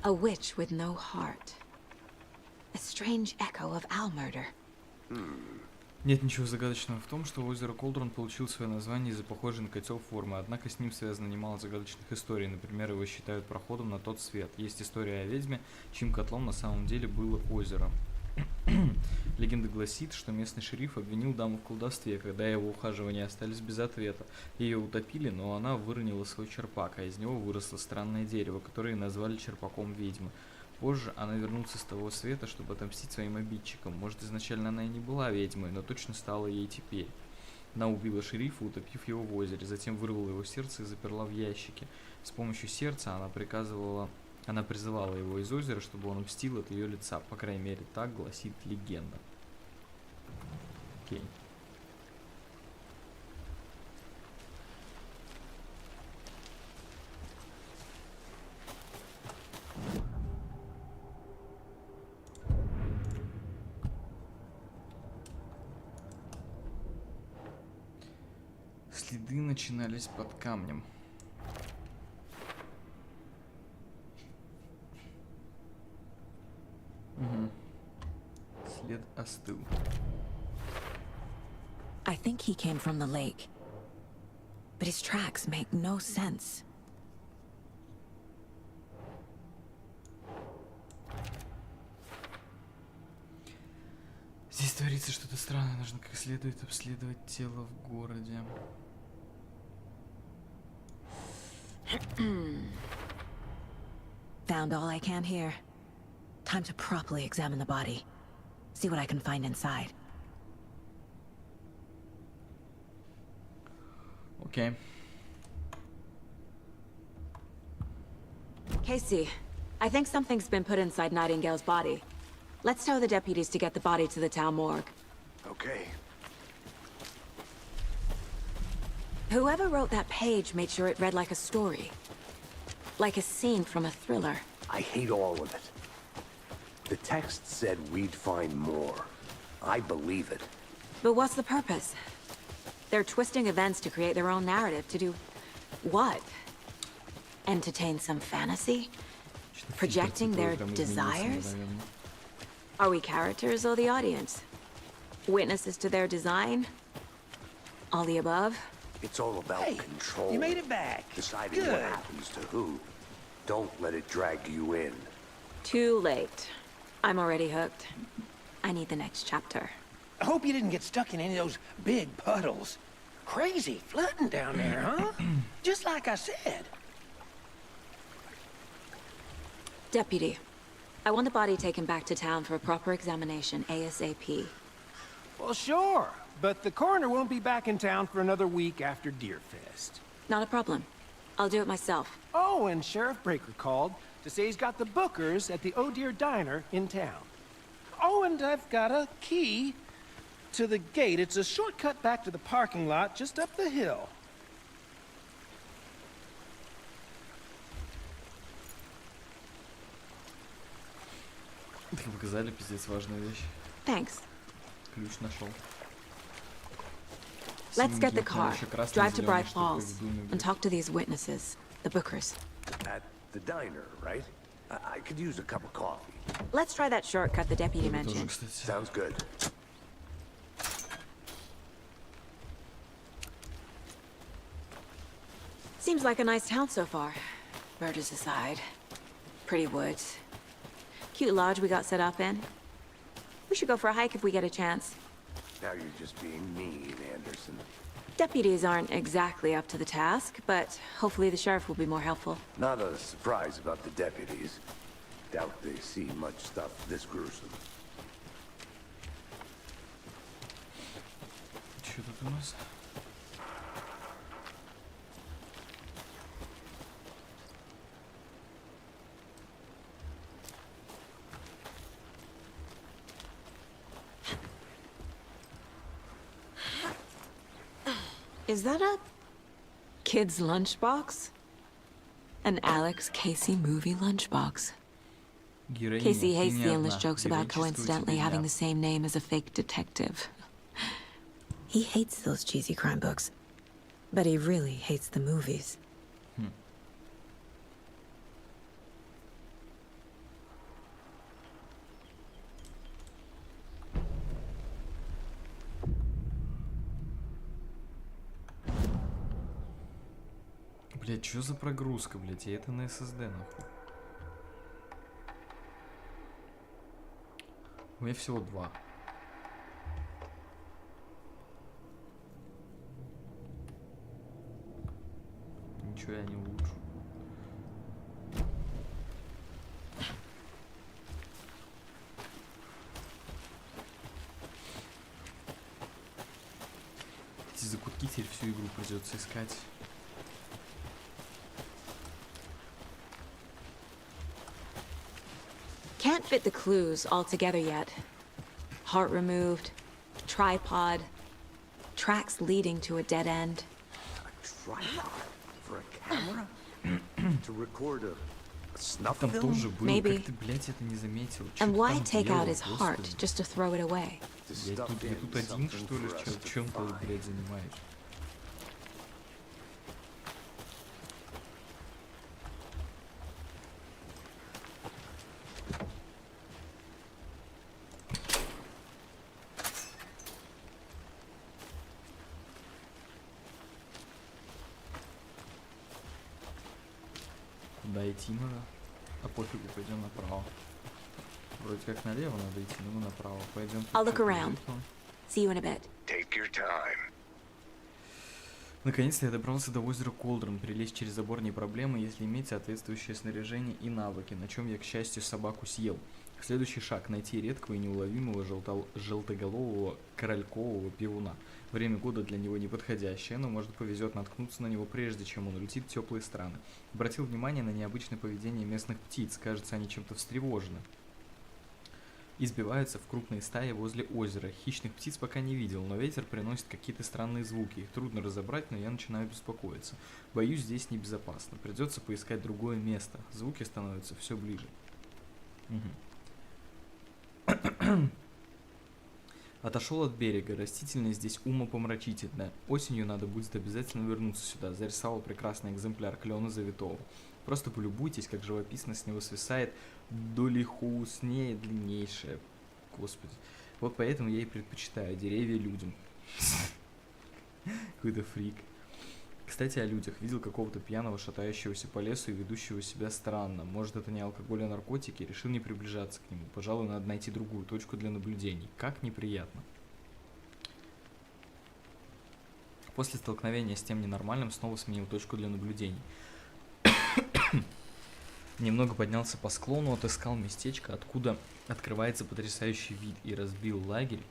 A witch with no heart. A strange echo of owl murder. Нет ничего загадочного в том, что озеро Колдрон получило свое название из-за похожей на котел формы, однако с ним связано немало загадочных историй. Например, его считают проходом на тот свет. Есть история о ведьме, чьим котлом на самом деле было озеро. Легенда гласит, что местный шериф обвинил даму в колдовстве, когда его ухаживания остались без ответа. Ее утопили, но она выронила свой черпак, а из него выросло странное дерево, которое назвали черпаком ведьмы. Позже она вернулась с того света, чтобы отомстить своим обидчикам. Может, изначально она и не была ведьмой, но точно стала ей теперь. Она убила шерифа, утопив его в озере, затем вырвала его сердце и заперла в ящике. С помощью сердца она призывала его из озера, чтобы он мстил от ее лица. По крайней мере, так гласит легенда. Окей. Следы начинались под камнем. След остыл. I think he came from the lake. But his tracks make no sense. Здесь творится что-то странное. Нужно как следует обследовать тело в городе. Found all I can here. Time to properly examine the body. See what I can find inside. Окей. Casey, I think something's been put inside Nightingale's body. Let's tell the deputies to get the body to the town morgue. Okay. Whoever wrote that page made sure it read like a story. Like a scene from a thriller. I hate all of it. The text said we'd find more. I believe it. But what's the purpose? They're twisting events to create their own narrative. To do what? Entertain some fantasy? Projecting their desires? Are we characters or the audience? Witnesses to their design? All the above? It's all about control. You made it back. Deciding Good. what happens to who. Don't let it drag you in. Too late. I'm already hooked. I need the next chapter. I hope you didn't get stuck in any of those big puddles. Crazy flooding down there, huh? Just like I said. Deputy, I want the body taken back to town for a proper examination ASAP. Well, sure. But the coroner won't be back in town for another week after Deerfest. Not a problem. I'll do it myself. Oh, and Sheriff Breaker called to say he's got the bookers at the Oh Dear Diner in town. Oh, and I've got a key to the gate. It's a shortcut back to the parking lot just up the hill. Так показали, пиздец, важную вещь. Thanks. Ключ нашел. Let's get the Синенький, car, еще красный, drive to зелёный, Bright что Falls, в думе, and блядь. talk to these witnesses, the bookers. At the diner, right? I could use a cup of coffee. Let's try that shortcut the deputy Тоже, mentioned. кстати. Sounds good. Seems like a nice town so far. Murders aside. Pretty woods. Cute lodge we got set up in. We should go for a hike if we get a chance. Now you're just being mean, Anderson. Deputies aren't exactly up to the task, but hopefully the sheriff will be more helpful. Not a surprise about the deputies. Doubt they see much stuff this gruesome. Что тут у нас? Is that a kid's lunchbox? An Alex Casey movie lunchbox. Героиня, Casey ты hates не the одна. endless jokes about Героическую coincidentally тебе having дам. the same name as a fake detective. He hates those cheesy crime books. But he really hates the movies. Блять, что за прогрузка, блять? И это на SSD, нахуй. У меня всего 2. Ничего я не улучшу. Эти закутки теперь всю игру придется искать. Can't fit the clues all together yet. Heart removed, tripod, tracks leading to a dead end. A tripod for a camera? To record a snuff Там film? тоже был, Maybe. как ты, блядь, это не заметил? Чё And ты why там take out делал, his heart господи? just to throw it away? To Я stuff тут in один, something что ли, for us to чем ты, find. блядь, занимаешь? Куда идти надо? А пофигу, пойдем направо. Вроде как налево надо идти, но мы направо. Пойдем. I'll look around. See you in a bit. Take your time. Наконец-то я добрался до озера Колдрон. Перелезть через забор не проблема, если иметь соответствующее снаряжение и навыки, на чем я, к счастью, собаку съел. Следующий шаг — найти редкого и неуловимого желтоголового королькового пивуна. Время года для него неподходящее, но, может, повезет наткнуться на него прежде, чем он улетит в теплые страны. Обратил внимание на необычное поведение местных птиц. Кажется, они чем-то встревожены. Избиваются в крупные стаи возле озера. Хищных птиц пока не видел, но ветер приносит какие-то странные звуки. Их трудно разобрать, но я начинаю беспокоиться. Боюсь, здесь небезопасно. Придется поискать другое место. Звуки становятся все ближе. Отошел от берега. Растительность здесь умопомрачительная. Осенью надо будет обязательно вернуться сюда. Зарисовал прекрасный экземпляр клена завитого. Просто полюбуйтесь, как живописно с него свисает долихуснее длиннейшее. Господи. Вот поэтому я и предпочитаю деревья людям. Какой-то фрик. Кстати, о людях. Видел какого-то пьяного, шатающегося по лесу и ведущего себя странно. Может, это не алкоголь, а наркотики? Решил не приближаться к нему. Пожалуй, надо найти другую точку для наблюдений. Как неприятно. После столкновения с тем ненормальным снова сменил точку для наблюдений. Немного поднялся по склону, отыскал местечко, откуда открывается потрясающий вид, и разбил лагерь.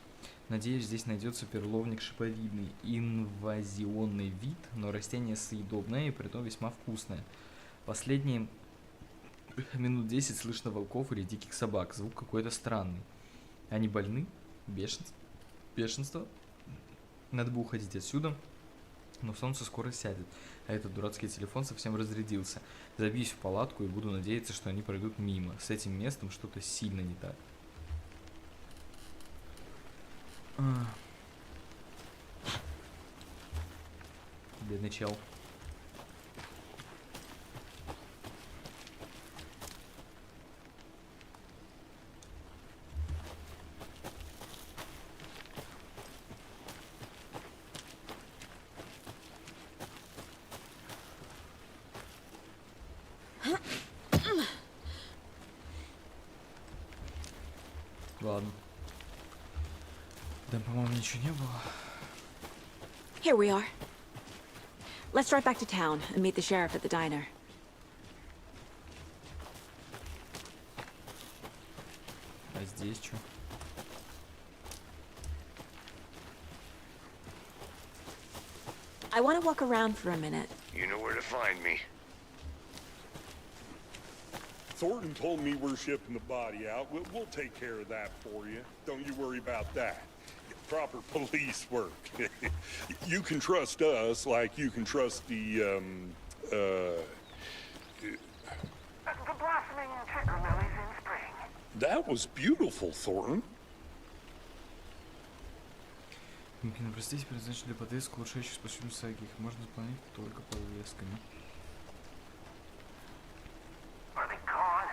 Надеюсь, здесь найдется перловник шиповидный. Инвазионный вид, но растение съедобное и притом весьма вкусное. Последние минут 10 слышно волков или диких собак. Звук какой-то странный. Они больны? Бешенство? Надо бы уходить отсюда, но солнце скоро сядет, а этот дурацкий телефон совсем разрядился. Забьюсь в палатку и буду надеяться, что они пройдут мимо. С этим местом что-то сильно не так. Бедный чел. Ладно. Да, по-моему, ничего не было. Here we are. Let's drive back to town and meet the sheriff at the diner. А здесь что? I want to walk around for a minute. You know where to find me. Thornton told me we're shipping the body out. We'll take care of that for you. Don't you worry about that. Proper police work. You can trust us like you can trust the blossoming tinder lilies in spring. That was beautiful, Thornton. Простите, предназначен для подрезка улучшающих способность саги. Их можно исполнять только подвесками. Are they gone?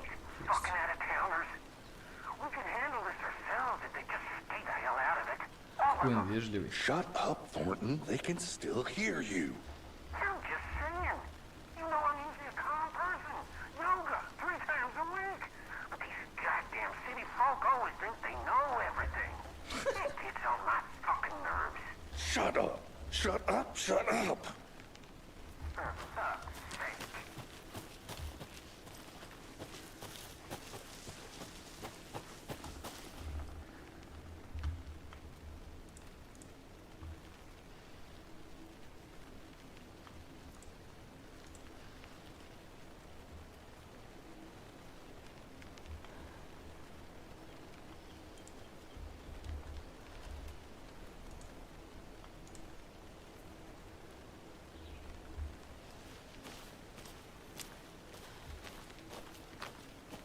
These fucking out-of-towners. We can handle this ourselves if they just stay the hell out of it. Какой он вежливый. Shut up, Thornton. They can still hear you. I'm just saying. You know I'm usually a calm person. Yoga 3 times a week. But these goddamn city folk always think they know everything. It gets on my fucking nerves. Shut up. Shut up. Shut up. For fuck's sake.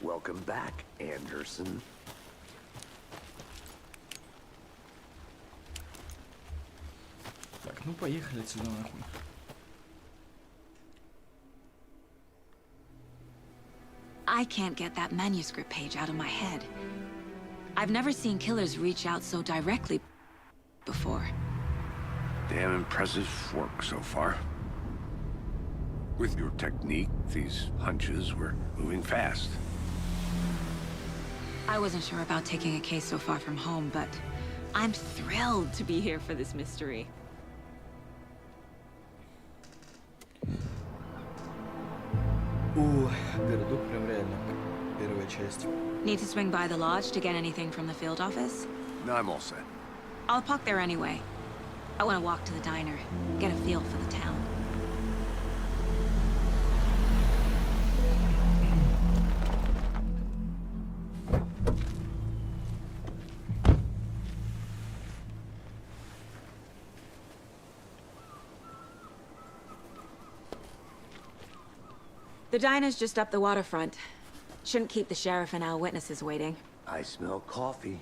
Welcome back, Anderson. Так, ну поехали отсюда нахуй. I can't get that manuscript page out of my head. I've never seen killers reach out so directly before. Damn impressive work so far. With your technique, these hunches were moving fast. I wasn't sure about taking a case so far from home, but I'm thrilled to be here for this mystery. О, городок прям реально как первая часть. Need to swing by the lodge to get anything from the field office? No, I'm all set. I'll park there anyway. I want to walk to the diner, get a feel for the town. The diner's just up the waterfront. Shouldn't keep the sheriff and our witnesses waiting. I smell coffee.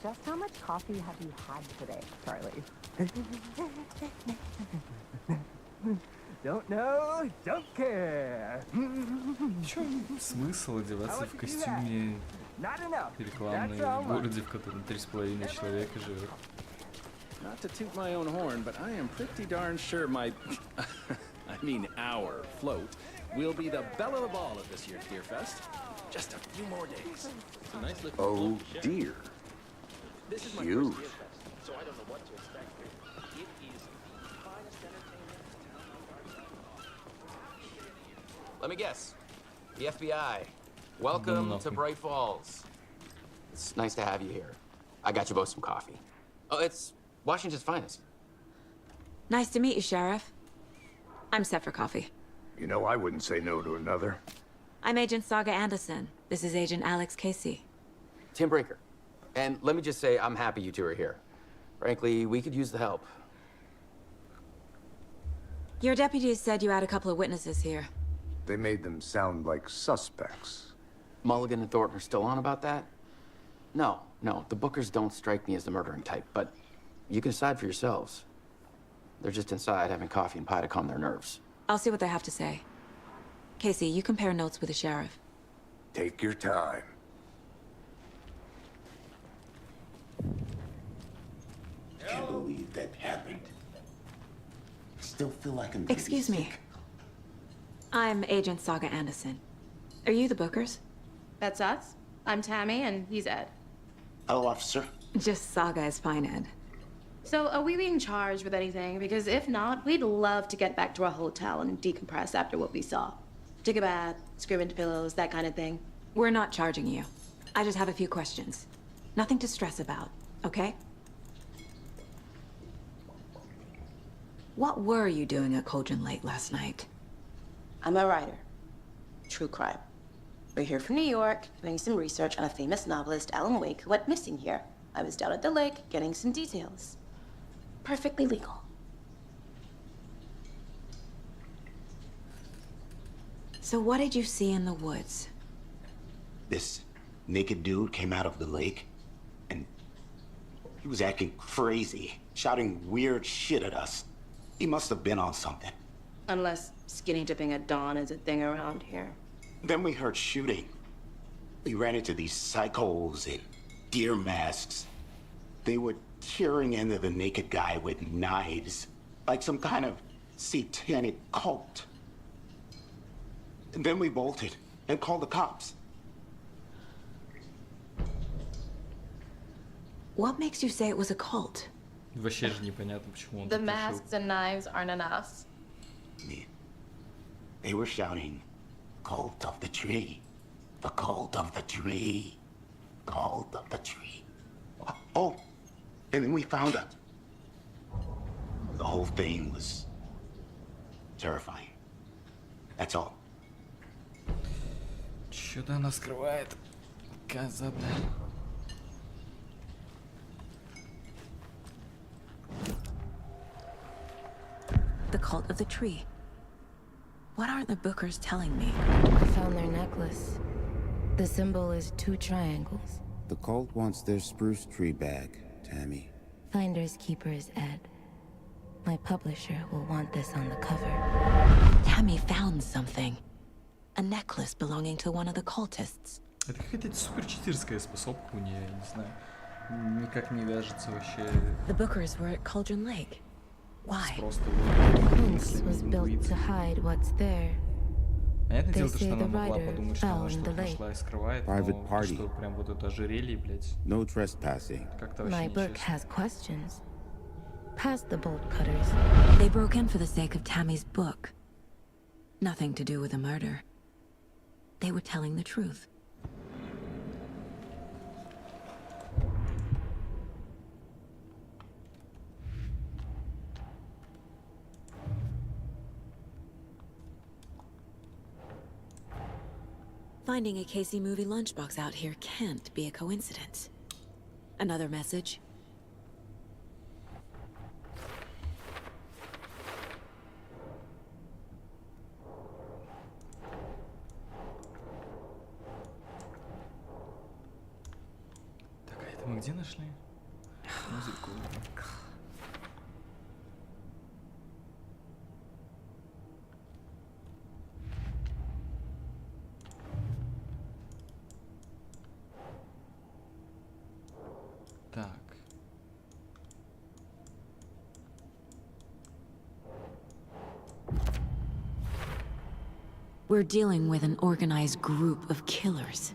Just how much coffee have you had today, Charlie? Don't know, don't care. Смысл одеваться в костюме рекламной в городе, в котором 3,5 человека живет? Not to toot my own horn, but I am pretty darn sure my, I mean our float, will be the belle of the ball at this year's Deer Fest. Just a few more days. It's a nice looking Oh dear. This is my Huge. first Deer Fest, so I don't know what to expect here. It is the finest entertainment Let me guess. The FBI. Welcome to Bright Falls. It's nice to have you here. I got you both some coffee. Oh, it's Washington's finest. Nice to meet you, Sheriff. I'm set for coffee. You know, I wouldn't say no to another. I'm Agent Saga Anderson. This is Agent Alex Casey. Tim Breaker. And let me just say, I'm happy you two are here. Frankly, we could use the help. Your deputies said you had a couple of witnesses here. They made them sound like suspects. Mulligan and Thornton are still on about that? No, the Bookers don't strike me as the murdering type, but you can decide for yourselves. They're just inside having coffee and pie to calm their nerves. I'll see what they have to say. Casey, you compare notes with the sheriff. Take your time. Can't believe that happened. Still feel like I'm Excuse me. I'm Agent Saga Anderson. Are you the Bookers? That's us. I'm Tammy, and he's Ed. Hello, officer. Just Saga is fine, Ed. So, are we being charged with anything? Because if not, we'd love to get back to our hotel and decompress after what we saw. Take a bath, scream into pillows, that kind of thing. We're not charging you. I just have a few questions. Nothing to stress about, okay? What were you doing at Cauldron Lake last night? I'm a writer. True crime. We're here from New York, doing some research on a famous novelist, Alan Wake, who went missing here. I was down at the lake, getting some details. Perfectly legal. So what did you see in the woods? This naked dude came out of the lake, and he was acting crazy, shouting weird shit at us. He must have been on something. Unless skinny dipping at dawn is a thing around here. Then we heard shooting. We ran into these psychos in deer masks. They were tearing into the naked guy with knives, like some kind of satanic cult. And then we bolted and called the cops. What makes you say it was a cult? Вообще же непонятно, почему он The так решил. masks and knives aren't enough. They were shouting, "Cult of the tree, the cult of the tree, cult of the tree." Oh, and then we found out. The whole thing was terrifying. That's all. Что-то она скрывает. Казадна. The cult of the tree. What aren't the Bookers telling me? I found their necklace. The symbol is 2 triangles. The cult wants their spruce tree back, Tammy. Finders keepers, Ed. My publisher will want this on the cover. Tammy found something. A necklace belonging to one of the cultists. Это какая-то суперчитерская способка у нее, я не знаю. Никак не вяжется вообще. The Bookers were at Cauldron Lake. Why? The fence was built to hide what's there. Понятное They дело, то, что say она the могла writer подумать, что fell она in что-то the lake. нашла и скрывает, Private но то, party. что прям вот это ожерелье, блядь, No trespassing. как-то вообще My book нечестно. has questions. Past the bolt cutters. They broke in for the sake of Tammy's book. Nothing to do with a murder. They were telling the truth. Finding a Casey movie lunchbox out here can't be a coincidence. Another message? Так, а это мы где нашли? Музыку. Так. We're dealing with an organized group of killers,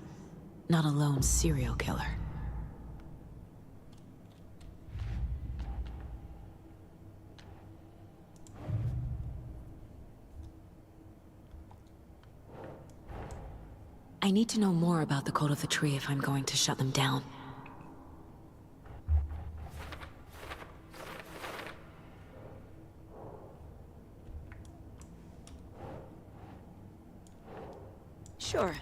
not a lone serial killer. I need to know more about the code of the tree if I'm going to shut them down. Sure.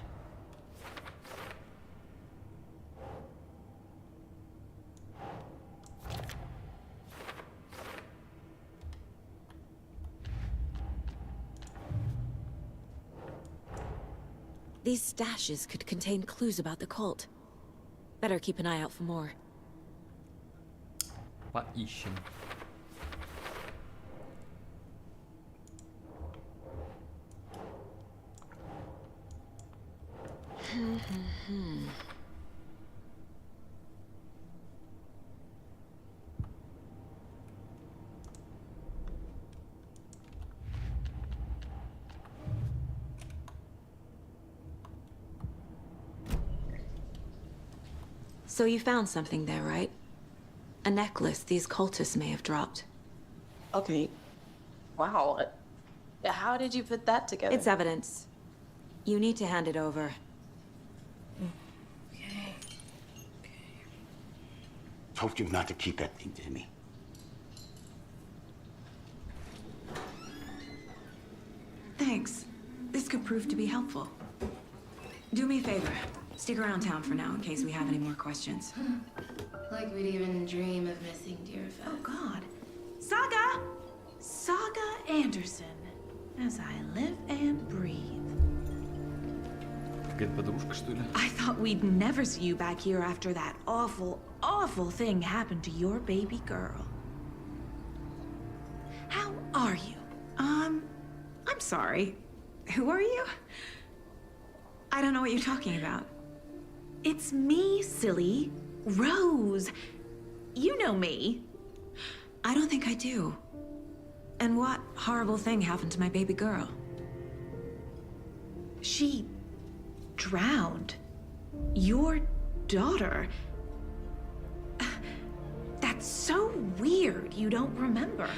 These stashes could contain clues about the cult. Better keep an eye out for more. Поищем. So you found something there, right? A necklace these cultists may have dropped. Okay. Wow. How did you put that together? It's evidence. You need to hand it over. Told you not to keep that thing to me. Thanks. This could prove to be helpful. Do me a favor. Stick around town for now in case we have any more questions. Like we'd even dream of missing Deerfest. Oh, God. Saga! Saga Anderson. As I live and breathe. Какая-то подружка, что ли? I thought we'd never see you back here after that awful, awful thing happened to your baby girl. How are you? I'm sorry. Who are you? I don't know what you're talking about. It's me, silly. Rose. You know me. I don't think I do. And what horrible thing happened to my baby girl? She drowned. Your daughter. That's so weird you don't remember.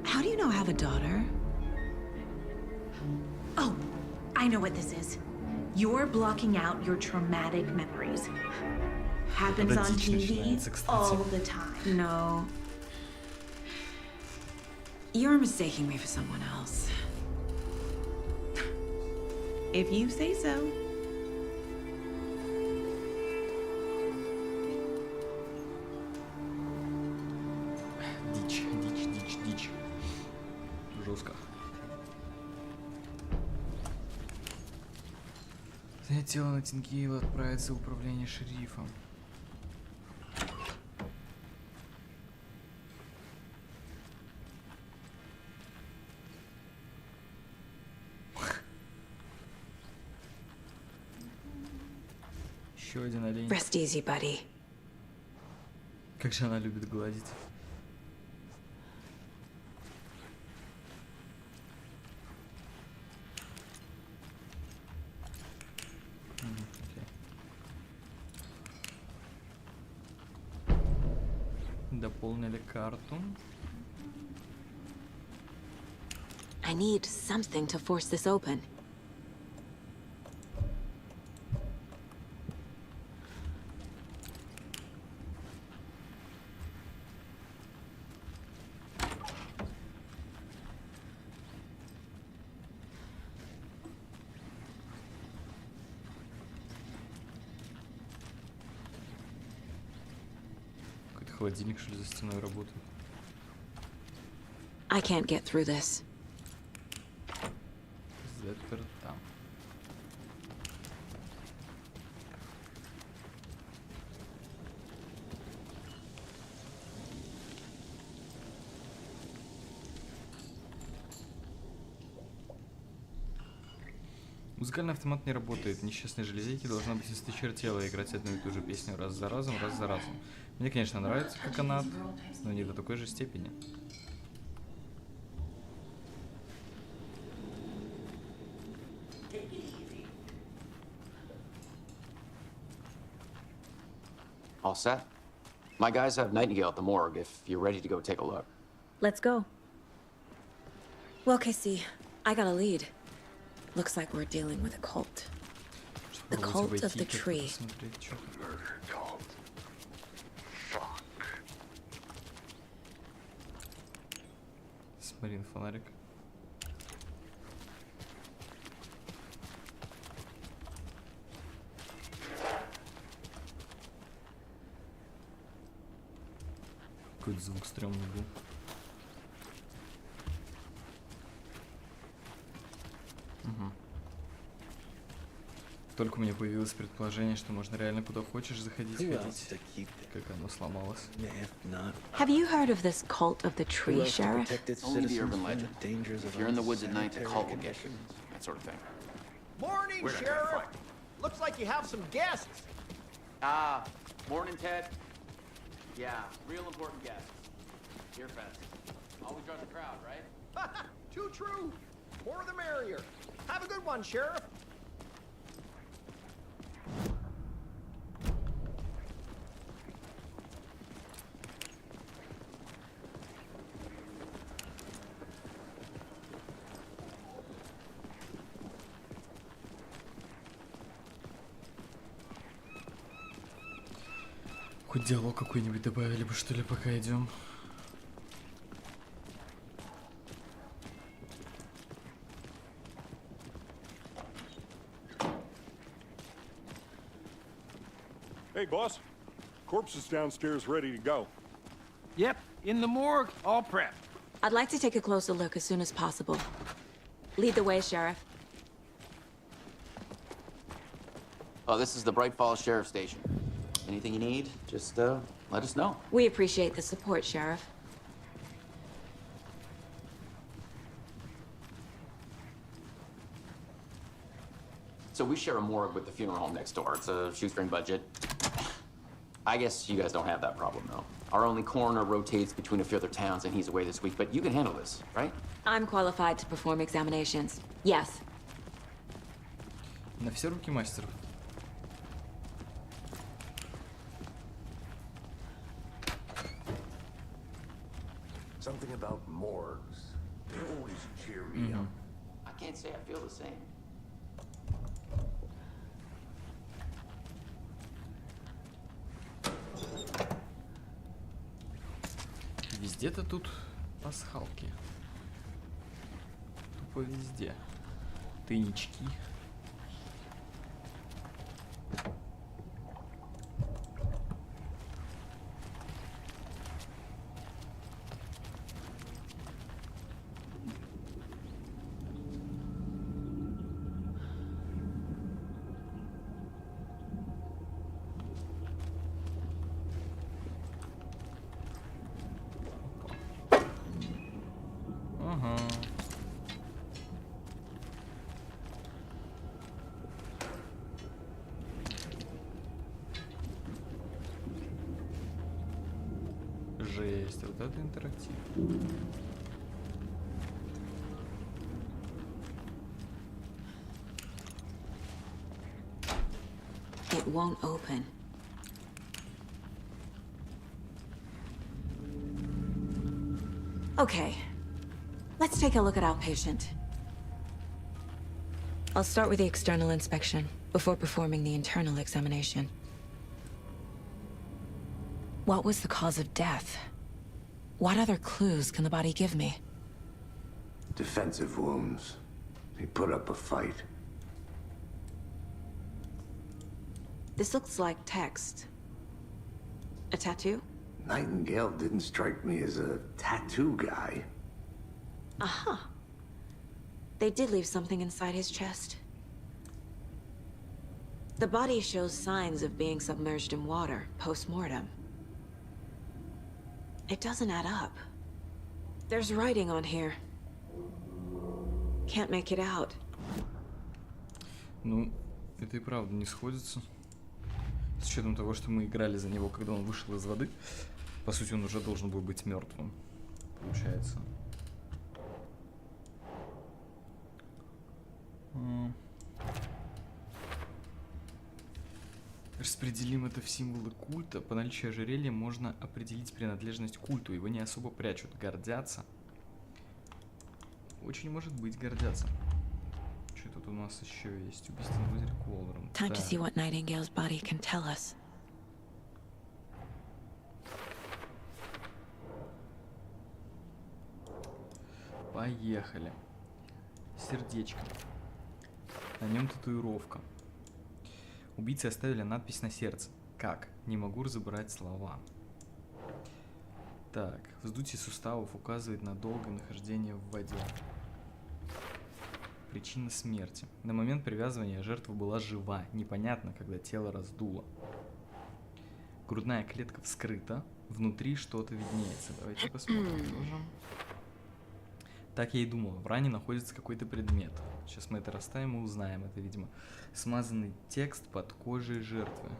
How do you know I have a daughter? Oh, I know what this is. You're blocking out your traumatic memories. Happens on TV all the time. No. You're mistaking me for someone else. If you say so. Дичь. Жестко. Снять тело на Тингейла, отправиться в управление шерифом. Еще один олень. Rest easy, buddy. Как же она любит гладить. Дополнили карту. I need something to force this open. Какой-то холодильник, что ли, за стеной работает. I can't get through this. Заперта. Музыкальный автомат не работает. Несчастной железяки должна быть осточертела и играть одну и ту же песню раз за разом, раз за разом. Мне, конечно, нравится как канат, но не до такой же степени. All set? My guys have Nightingale at the morgue if you're ready to go take a look. Let's go. Well, Casey, I got a lead. Looks like we're dealing with a cult. The cult of the tree. Murder cult. Fuck. Смотри на фонарик. Какой-то звук стрёмный был. Угу. Только у меня появилось предположение, что можно реально куда хочешь заходить, ходить. Как оно сломалось. Have you heard of this cult of the tree, Sheriff? Only the urban legend. If you're in the woods at night, the cult will get you. That sort of thing. Morning, Sheriff. Looks like you have some guests. Ah, morning, Ted. Yeah, real important guests. Deerfest. Always draws a crowd, right? Too true. More the merrier. Have a good one, Sheriff. Хоть диалог какой-нибудь добавили бы, что ли, пока идем. Hey, boss. Corpse is downstairs ready to go. Yep, in the morgue, all prepped. I'd like to take a closer look as soon as possible. Lead the way, Sheriff. Oh, this is the Bright Falls Sheriff Station. Anything you need, just let us know. We appreciate the support, Sheriff. So we share a morgue with the funeral home next door. It's a shoestring budget. I guess you guys don't have that problem, though. Our only coroner rotates between a few other towns, and he's away this week, but you can handle this, right? I'm qualified to perform examinations. Yes. На все руки мастеров. Something about morgues. They always cheer me up. I can't say I feel the same. Везде-то тут пасхалки. Тупо везде. Тайнички. Жесть, вот это интерактив. It won't open. Okay. Let's take a look at our patient. I'll start with the external inspection before performing the internal examination. What was the cause of death? What other clues can the body give me? Defensive wounds. He put up a fight. This looks like text. A tattoo? Nightingale didn't strike me as a tattoo guy. Aha. They did leave something inside his chest. The body shows signs of being submerged in water post-mortem. It doesn't add up. There's writing on here. Can't make it out. Ну, это и правда не сходится. С учетом того, что мы играли за него, когда он вышел из воды. По сути, он уже должен был быть мертвым. Получается. Распределим это в символы культа. По наличию ожерелья можно определить принадлежность к культу. Его не особо прячут. Гордятся. Очень может быть гордятся. Что тут у нас еще есть? Убийство на озере Колором. Time to see what Nightingale's body can tell us. Поехали. Сердечко. На нем татуировка. Убийцы оставили надпись на сердце. Как? Не могу разобрать слова. Так, вздутие суставов указывает на долгое нахождение в воде. Причина смерти. На момент привязывания жертва была жива. Непонятно, когда тело раздуло. Грудная клетка вскрыта. Внутри что-то виднеется. Давайте посмотрим тоже. Так я и думал. В ране находится какой-то предмет. Сейчас мы это расставим и узнаем. Это, видимо, смазанный текст под кожей жертвы.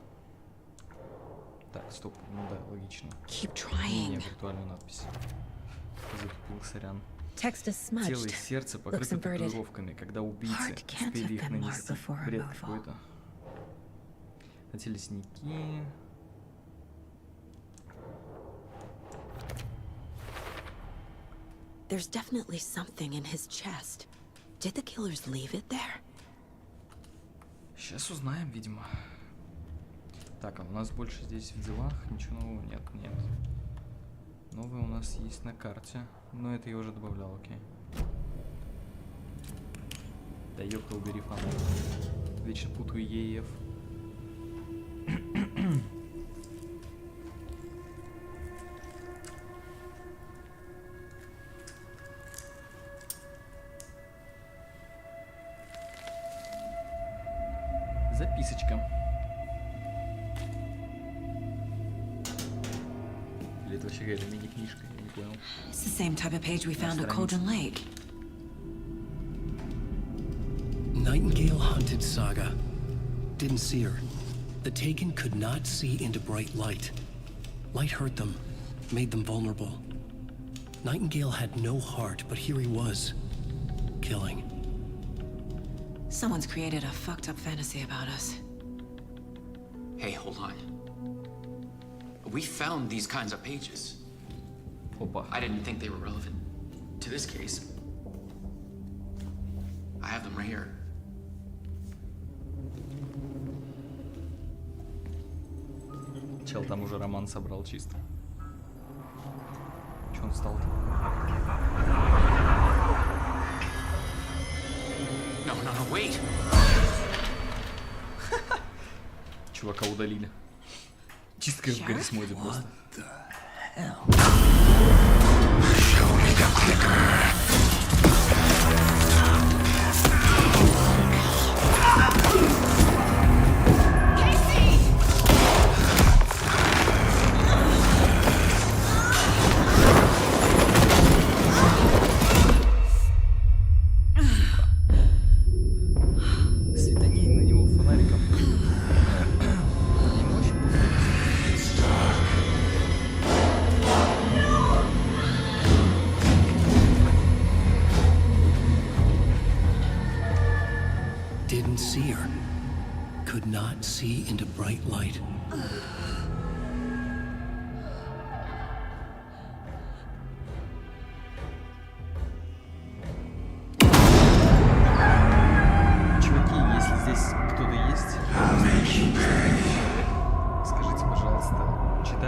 Так, стоп. Ну да, логично. Не виртуальную надпись. Затупил, сорян. Тело и сердце покрыты татуировками. Когда убийцы успели их нанести. Бред какой-то. На теле синяки. There's definitely something in his chest. Did the killers leave it there? Сейчас узнаем, видимо. Так, а у нас больше здесь в делах ничего нового нет, нет. Новое у нас есть на карте, но это я уже добавлял, окей. Да ёпта, убери фонарь. Вечно путаю ЕФ. Записочка. Или это вообще какая-то мини-книжка, я не понял. It's the same type of page we found at Cauldron Lake. Nightingale hunted Saga. Didn't see her. The Taken could not see into bright light. Light hurt them, made them vulnerable. Nightingale had no heart, but here he was, killing. Someone's created a fucked up fantasy about us. Hey, hold on. We found these kinds of pages. Опа. I didn't think they were relevant to this case. I have them right here. Чел там уже роман собрал чисто. Че он стал-то? No, wait! Чувака удалили. Чисто как в Гаррисмоде просто. Show me the clicker. Светани на него фонариком. Ему очень Didn't see her. Could not see into bright light.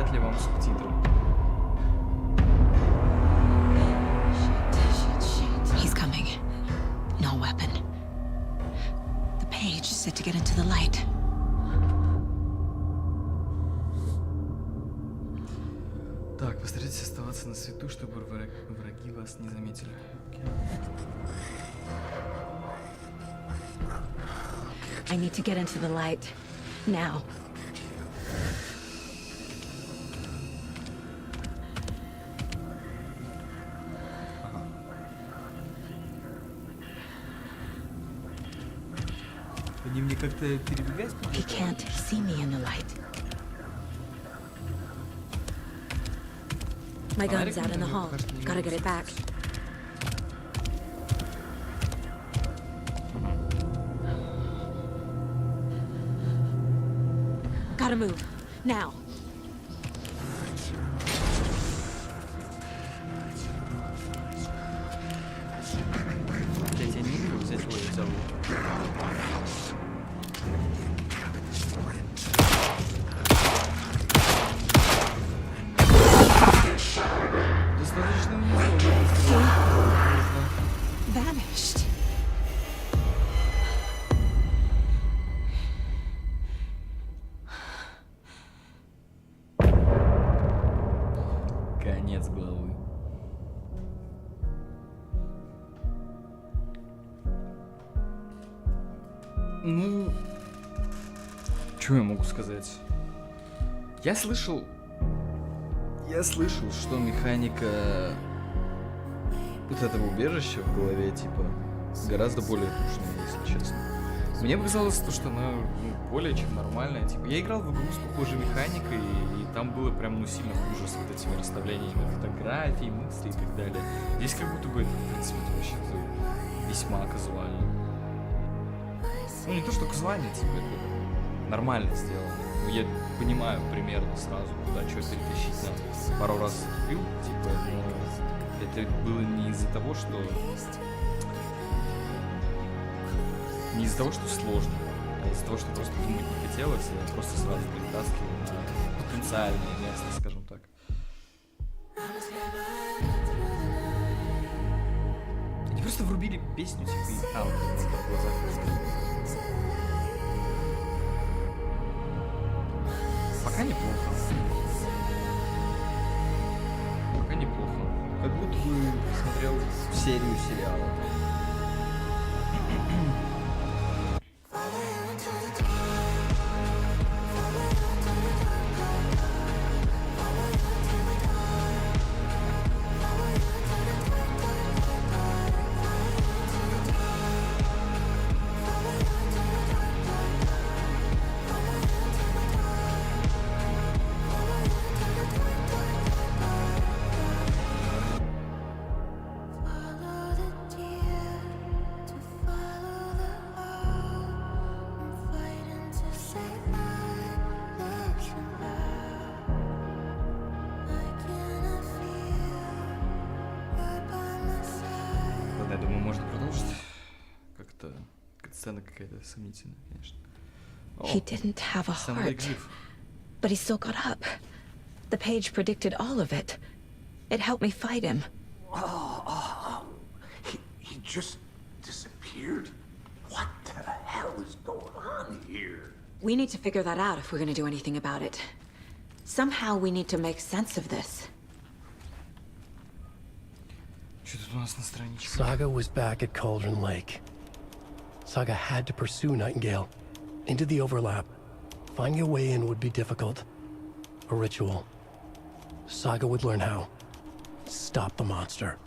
вряд ли вам субтитры. He's coming. No weapon. The page said to get into the light. Так, постарайтесь оставаться на свету, чтобы враги вас не заметили. I need to get into the light. Now. Они мне как-то перебегать? He can't see me in the light. My gun's out in the hall. Gotta get it back. Gotta move. Now. Я тебя не могу взять, ой, взял. Достаточно много. Vanished. Конец главы. Ну, что я могу сказать? Я слышал, что механика вот этого убежища в голове, типа, гораздо более душная, если честно. Мне показалось, что она более чем нормальная. Типа, я играл в игру с похожей механикой, и там было прям, ну, сильно хуже с вот этими расставлениями фотографий, мыслей и так далее. Здесь как будто бы это, в принципе, вообще весьма казуально. Ну, не то, что казуально, типа, это нормально сделано. Но я понимаю примерно сразу, куда что перетащить надо. Пару раз затупил, типа, но это было не из-за того, что... Не из-за того, что сложно, а из-за того, что просто думать не хотелось, и я просто сразу перетаскивал на потенциальное место, скажем так. Они просто врубили песню, типа, и аут в глазах. Пока неплохо. Пока неплохо. Как будто бы смотрел серию сериала. Я думаю, можно продолжить. Как-то сцена какая-то сомнительная, конечно. He didn't have a heart, but he still got up. The page predicted all of it. It helped me fight him. He just disappeared? What the hell is going on here? We need to figure that out if we're gonna do anything about it. Somehow we need to make sense of this. Saga was back at Cauldron Lake. Saga had to pursue Nightingale into the overlap. Finding a way in would be difficult. A ritual. Saga would learn how. Stop the monster.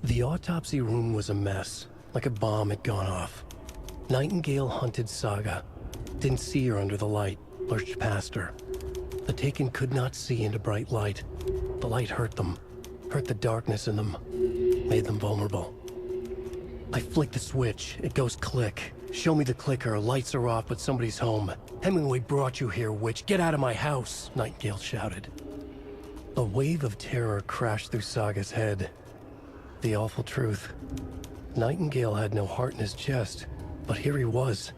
The autopsy room was a mess, like a bomb had gone off. Nightingale hunted Saga. Didn't see her under the light, lurched past her. The Taken could not see into bright light. The light hurt them, hurt the darkness in them, made them vulnerable. I flick the switch, it goes click. Show me the clicker, lights are off, but somebody's home. Hemingway brought you here, witch. Get out of my house, Nightingale shouted. A wave of terror crashed through Saga's head. The awful truth. Nightingale had no heart in his chest, but here he was,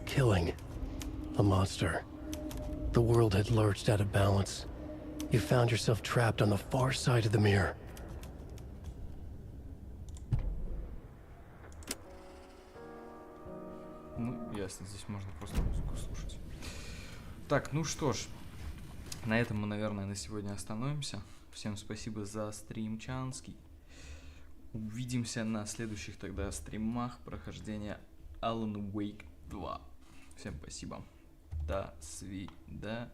killing a monster. The world had lurched out of balance. You found yourself trapped on the far side of the mirror. Ну, ясно, здесь можно просто музыку слушать. Так, ну что ж, на этом мы, наверное, на сегодня остановимся. Всем спасибо за стримчанский. Увидимся на следующих тогда стримах прохождения Alan Wake 2. Всем спасибо. До свидания.